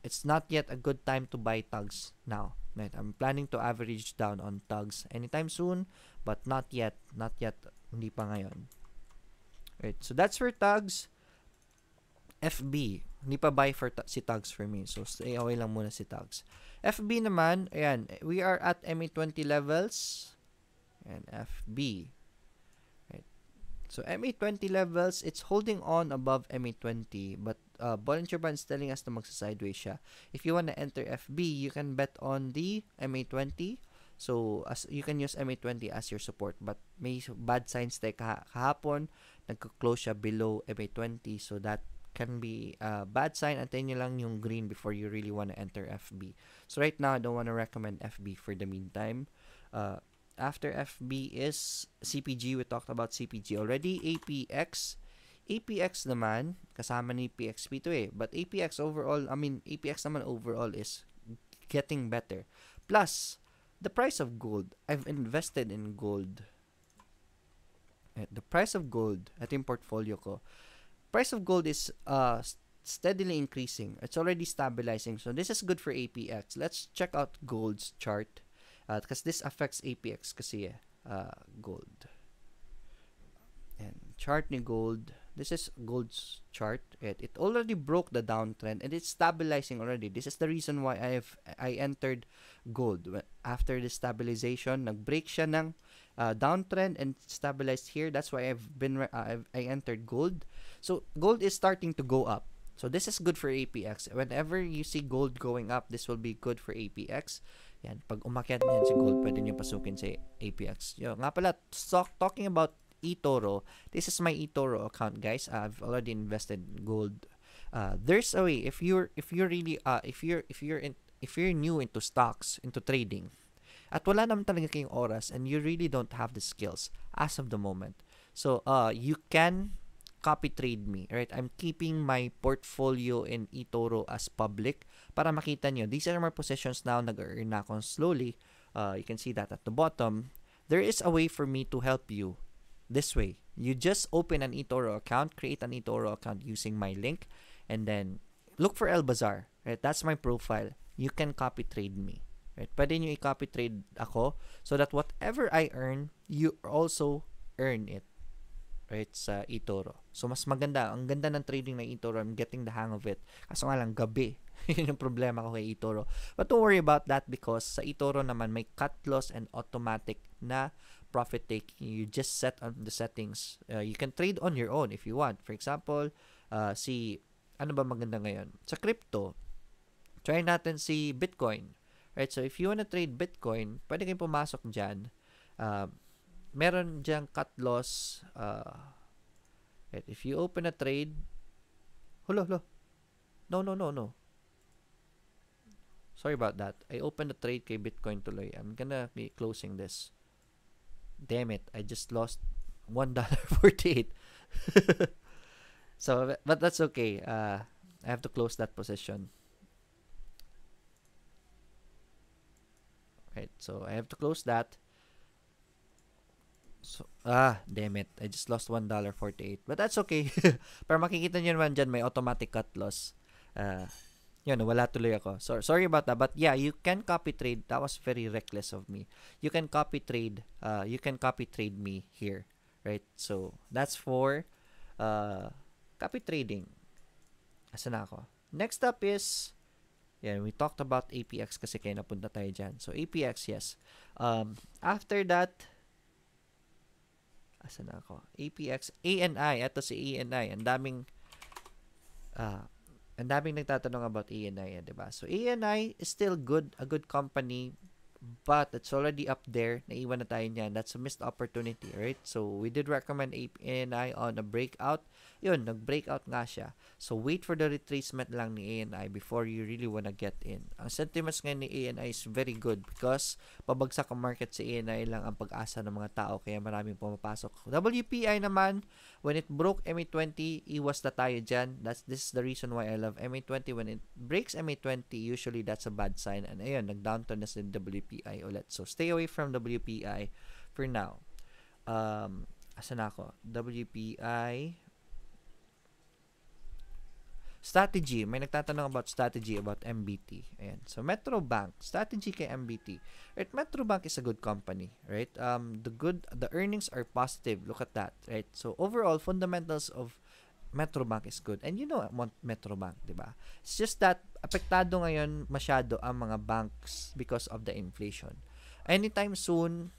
It's not yet a good time to buy TUGS now. Right? I'm planning to average down on TUGS anytime soon, but not yet. Not yet. Hindi pa ngayon. Right. So, that's for TUGS. FB. Hindi pa buy for si TUGS for me. So, stay away lang muna si TUGS. FB naman, ayan, we are at MA20 levels. And FB. Right. So, MA20 levels, it's holding on above MA20. But, Bollinger Band is telling us na magsa-sideways siya. If you wanna enter FB, you can bet on the MA20. So, you can use MA20 as your support. But, may bad signs tayo kahapon nagko-close siya below MA20. So that can be a bad sign. Antayin nyo lang yung green before you really want to enter FB. So right now, I don't want to recommend FB for the meantime. After FB is CPG. We talked about CPG already. APX naman, kasama ni PXP to eh. But APX naman overall is getting better. Plus, the price of gold. I've invested in gold. The price of gold at yung portfolio ko. Price of gold is steadily increasing. It's already stabilizing. So this is good for APX. Let's check out gold's chart. Because this affects APX kasi gold. And chart ni gold. This is gold's chart. It already broke the downtrend and it's stabilizing already. This is the reason why I entered gold. After the stabilization, nag-break siya ng downtrend and stabilized here. That's why I entered gold. So gold is starting to go up. So this is good for APX. Whenever you see gold going up, this will be good for APX. Yan, pag umakyat niyan si gold, pwede niyo pasukin sa APX. Yo, nga pala, talking about eToro. This is my eToro account, guys. I've already invested in gold. There's a way if you're new into stocks, into trading, at wala naman talaga kayong oras and you really don't have the skills as of the moment. So you can copy trade me, right? I'm keeping my portfolio in eToro as public para makita nyo. These are my positions now. Nag-earn na ako slowly. You can see that at the bottom. There is a way for me to help you this way. You just open an eToro account, create an eToro account using my link, and then look for El Bazaar, right? That's my profile. You can copy trade me, right? Pwede nyo i-copy trade ako so that whatever I earn, you also earn it, right, sa eToro. So mas maganda, ang ganda ng trading ng eToro. I'm getting the hang of it. Kaso nga lang, gabi. Yun yung problema ko kay eToro. But don't worry about that because sa eToro naman may cut loss and automatic na profit taking. You just set on the settings. You can trade on your own if you want. For example, ano ba maganda ngayon? Sa crypto, try natin si Bitcoin. Right? So if you wanna trade Bitcoin, pwede kayong pumasok dyan. Meron diyang cut loss. Right? If you open a trade, No. Sorry about that. I opened a trade kay Bitcoin tuloy. I'm gonna be closing this. Damn it. I just lost $1.48. So, but that's okay. I have to close that position. Right. So, I have to close that. So, damn it. I just lost $1.48. But that's okay. Para makikita nyo naman dyan, may automatic cut loss. Yun, wala tuloy ako. So, sorry about that. But yeah, you can copy trade. That was very reckless of me. You can copy trade. You can copy trade me here. Right? So, that's for copy trading. Asan na ako? Next up is, we talked about APX kasi kaya napunta tayo dyan. So, APX, yes. After that, asan na ako? APX, ANI. Ito si ANI. Ang daming nagtatanong about ANI, diba? So, ANI is still good, a good company, but it's already up there. Naiwan na tayo niyan. That's a missed opportunity, right? So, we did recommend ANI on a breakout. Yun, nag-breakout nga siya. So, wait for the retracement lang ni ANI before you really wanna get in. Ang sentiments ngayon ni ANI is very good because pabagsak ang market sa ANI lang ang pag-asa ng mga tao kaya maraming pumapasok. WPI naman, when it broke MA20, iwas na tayo dyan. This is the reason why I love MA20. When it breaks MA20, usually that's a bad sign. And ayun, nag-downturn na sa WPI ulit. So, stay away from WPI for now. Asan ako? WPI. Strategy. May nagtatanong about strategy about MBT. Ayan. So, Metro Bank. Strategy kay MBT. Right? Metro Bank is a good company. Right? The earnings are positive. Look at that. Right? So, overall, fundamentals of Metro Bank is good. And you know Metro Bank, diba? It's just that apektado ngayon masyado ang mga banks because of the inflation. Anytime soon,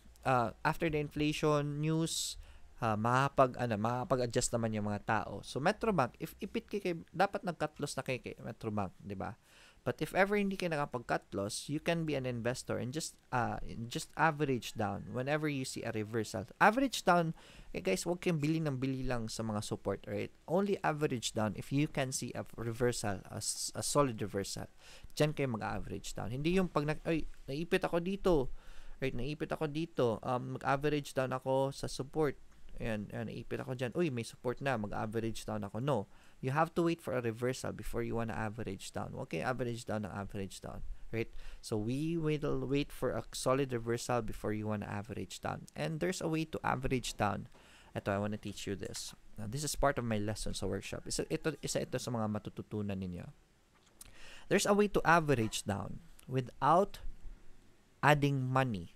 after the inflation news, makapag-adjust naman yung mga tao. So, Metro Bank, if ipit kay dapat nag-cut loss na kay Metro Bank, di ba? But if ever hindi ka nakapag-cut loss, you can be an investor and just average down whenever you see a reversal. Average down, guys, huwag kayong bili ng bili lang sa mga support, right? Only average down if you can see a reversal, a solid reversal. Diyan kayo mag-average down. Hindi yung pag naipit ako dito, right? Naipit ako dito, mag-average down ako sa support. Ayan, naipit ako dyan. Uy, may support na, mag-average down ako. No. You have to wait for a reversal before you want to average down. Okay, average down ng average down, right? So we will wait for a solid reversal before you want to average down. And there's a way to average down. Ito, I want to teach you this. Now, this is part of my lesson sa workshop. Isa ito sa mga matututunan ninyo. There's a way to average down without adding money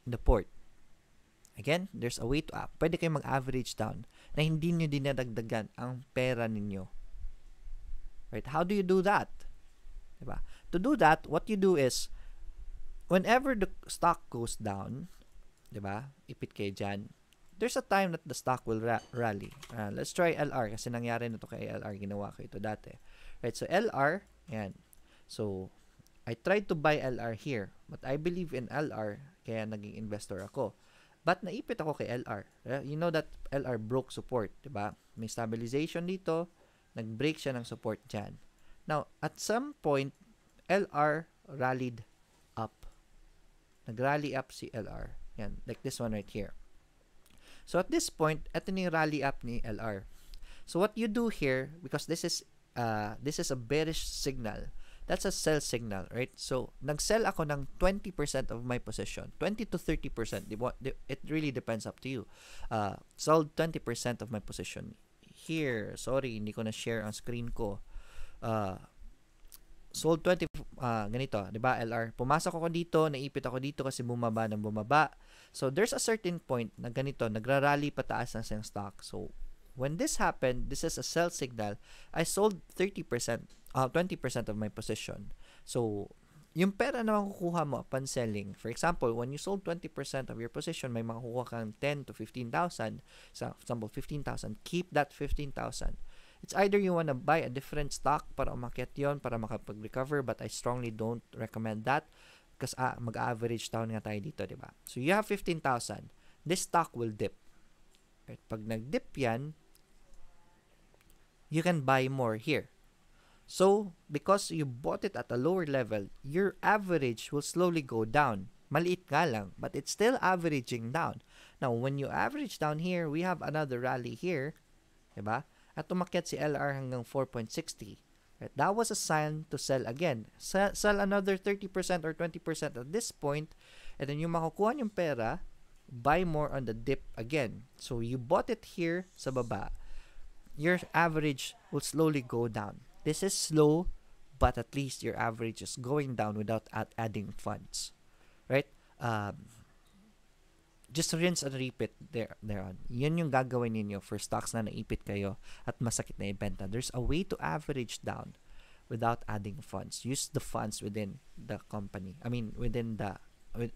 in the port. Again, there's a way to pwede kayong mag-average down na hindi nyo dinadagdagan ang pera ninyo. Right? How do you do that? Diba? To do that, what you do is, whenever the stock goes down, diba? Ipit kayo dyan, there's a time that the stock will rally. Let's try LR kasi nangyari na to kay LR. Ginawa ko ito dati. Right? So, LR, yan. So, I tried to buy LR here, but I believe in LR, kaya naging investor ako. But naipit ako kay LR. You know that LR broke support, diba? May stabilization dito, nag-break siya ng support dyan. Now, at some point, LR rallied up. Nag-rally up si LR. Yan, like this one right here. So, at this point, ito na yung rally up ni LR. So, what you do here, because this is a bearish signal, that's a sell signal, right? So, nag-sell ako ng 20% of my position. 20 to 30%. It really depends up to you. Sold 20% of my position. Here, sorry, hindi ko na-share ang screen ko. Sold 20, ganito, di ba, LR? Pumasok ako dito, naipit ako dito kasi bumaba ng bumaba. So, there's a certain point na ganito, nagra-rally pataas ng isang stock. So, when this happened, this is a sell signal, I sold 20% of my position. So, yung pera na makukuha mo upon selling, for example, when you sold 20% of your position, may makukuha kang 10 to 15,000. So, for example, 15,000. Keep that 15,000. It's either you want to buy a different stock para umakyat yon, para makapag-recover, but I strongly don't recommend that because mag-average down nga tayo dito, di ba? So, you have 15,000. This stock will dip. Right? Pag nag-dip yan, you can buy more here. So, because you bought it at a lower level, your average will slowly go down. Maliit nga lang, but it's still averaging down. Now, when you average down here, we have another rally here. Diba? At umakyat si LR hanggang 4.60. Right? That was a sign to sell again. Sell another 30% or 20% at this point, and then yung makukuha yung pera, buy more on the dip again. So, you bought it here sa baba. Your average will slowly go down. This is slow, but at least your average is going down without adding funds, right? Just rinse and repeat thereon. Yan yung gagawin ninyo for stocks na naipit kayo at masakit na ibenta. There's a way to average down without adding funds. Use the funds within the company. I mean, within the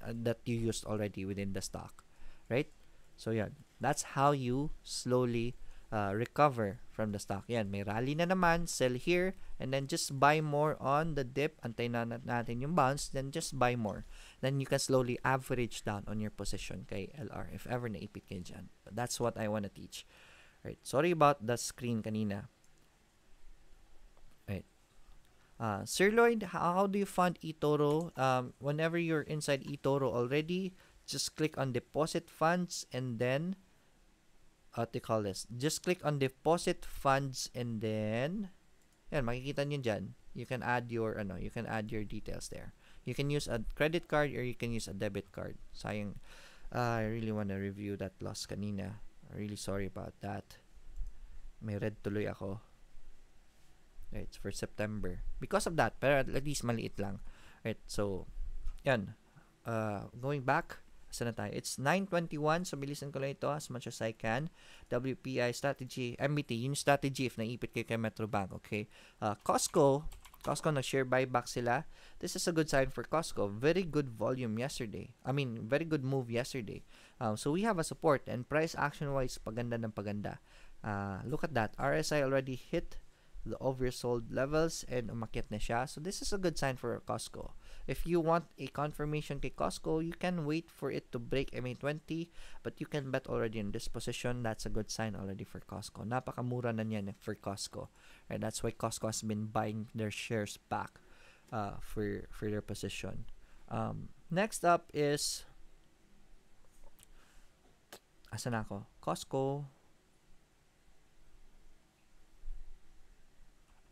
that you used already within the stock, right? So yan, that's how you slowly recover from the stock. Yan, may rally na naman, sell here, and then just buy more on the dip. Antay na natin yung bounce, then just buy more. Then you can slowly average down on your position kay LR if ever naipit kayo dyan. That's what I want to teach. Right. Sorry about the screen kanina. Right. Sir Lloyd, how do you fund eToro? Whenever you're inside eToro already, just click on deposit funds and then what do you call this? Just click on deposit funds and then yan, makikita niyo dyan. You can add your details there. You can use a credit card or you can use a debit card. Sayang, I really want to review that loss kanina. Really sorry about that. May red tuloy ako. Right, it's for September. Because of that, pero at least maliit lang. Right, so yan. Going back, saan na tayo? It's 9:21, so bilisan ko lang ito as much as I can. WPI strategy, MBT, yung strategy if naipit kayo kay Metrobank, okay? Costco, nag-share buyback sila. This is a good sign for Costco. Very good volume yesterday. I mean, very good move yesterday. So we have a support and price action-wise, paganda ng paganda. Look at that. RSI already hit the oversold levels and umakyat na siya. So this is a good sign for Costco. If you want a confirmation kay Costco, you can wait for it to break MA20, but you can bet already in this position. That's a good sign already for Costco. Napakamura na niyan for Costco. Right? That's why Costco has been buying their shares back for their position. Next up is asan ako? Costco.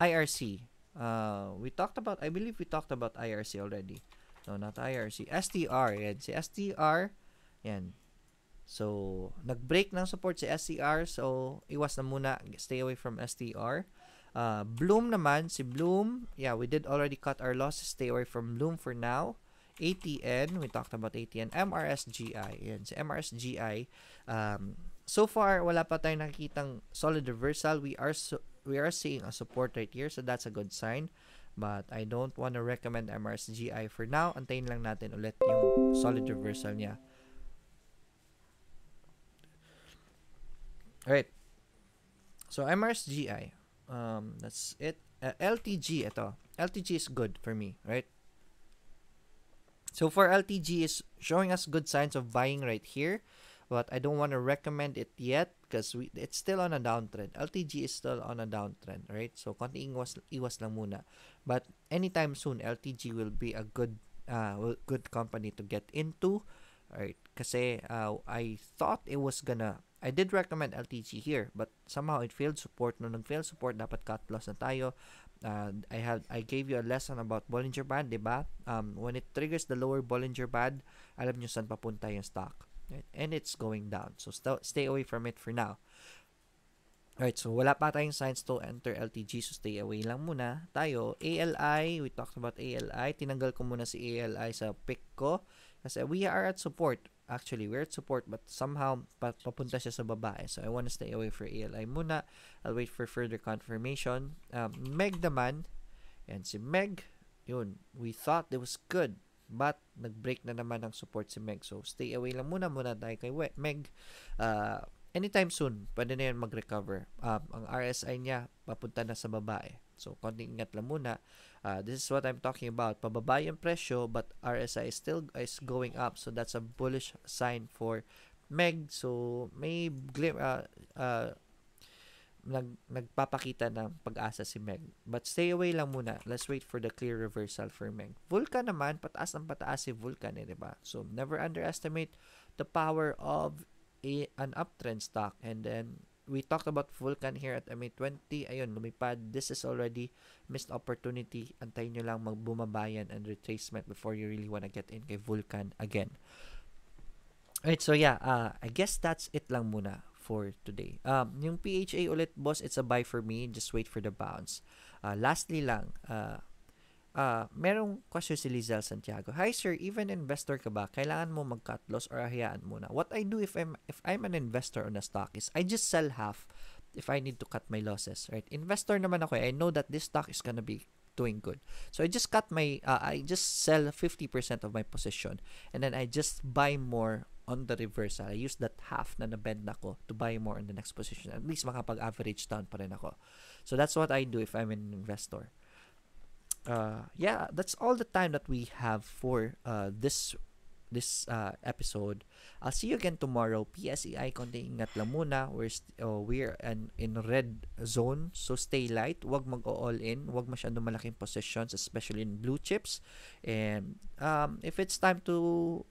IRC. I believe we talked about IRC already. No, not IRC. STR. Yan. Si STR. Yan. So, nag-break ng support si STR. So, iwas na muna. Stay away from STR. Bloom naman. Si Bloom. Yeah, we did already cut our losses. Stay away from Bloom for now. ATN. We talked about ATN. MRSGI. Yan. Si MRSGI. So far, wala pa tayong nakikitang solid reversal. We are seeing a support right here, so that's a good sign. But I don't want to recommend MRSGI for now. Antayin lang natin ulit yung solid reversal niya. Alright. So, MRSGI. That's it. LTG, ito. LTG is good for me, right? So, for LTG is showing us good signs of buying right here. But I don't want to recommend it yet because it's still on a downtrend. LTG is still on a downtrend, right? So, konting iwas lang muna. But anytime soon, LTG will be a good company to get into, right? Kasi I thought it was I did recommend LTG here, but somehow it failed support. Nung nag-fail support, dapat cut loss na tayo. I gave you a lesson about Bollinger Band, diba? When it triggers the lower Bollinger Band, alam nyo saan papunta yung stock. Right? And it's going down. So, stay away from it for now. Alright, so wala pa tayong signs to enter LTG. So, stay away lang muna tayo. ALI, we talked about ALI. Tinanggal ko muna si ALI sa pick ko. Kasi we are at support. Actually, we're at support but somehow papunta siya sa babae. So, I want to stay away for ALI muna. I'll wait for further confirmation. Meg naman. Yan, si Meg. Yun, we thought it was good. But, nag-break na naman ang support si Meg. So, stay away lang muna tayo kay Meg. Anytime soon, pwede na yan mag-recover. Ang RSI niya, papunta na sa babae. So, konting ingat lang muna. This is what I'm talking about. Pababa yung presyo, but RSI is going up. So, that's a bullish sign for Meg. So, may nagpapakita ng pag-asa si Meg. But stay away lang muna. Let's wait for the clear reversal for Meg. Vulcan naman, pataas ng pataas si Vulcan, diba? So, never underestimate the power of an uptrend stock. And then, we talked about Vulcan here at MA20. Ayun, lumipad. This is already missed opportunity. Antayin nyo lang magbumabayan and retracement before you really wanna get in kay Vulcan again. Alright, so yeah, I guess that's it lang muna for today. Yung PHA ulit, boss, it's a buy for me. Just wait for the bounce. Lastly lang, merong question si Lizelle Santiago. Hi sir, even investor ka ba? Kailangan mo mag-cut loss or hayaan muna? What I do if I'm an investor on a stock is I just sell half if I need to cut my losses, right? Investor naman ako. I know that this stock is gonna be doing good. So I just I just sell 50% of my position and then I just buy more on the reversal. I use that half na nabend ako to buy more in the next position. At least makapag-average down pa rin ako. So that's what I do if I'm an investor. Yeah, that's all the time that we have for this episode. I'll see you again tomorrow. PSEi, konting ingat lang muna. We're in red zone, so stay light. Wag mag-all in. Wag masyadong malaking positions, especially in blue chips. And if it's time to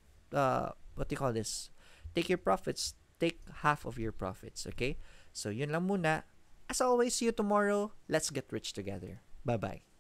what do you call this? Take your profits. Take half of your profits. Okay? So yun lang muna. As always, see you tomorrow. Let's get rich together. Bye bye.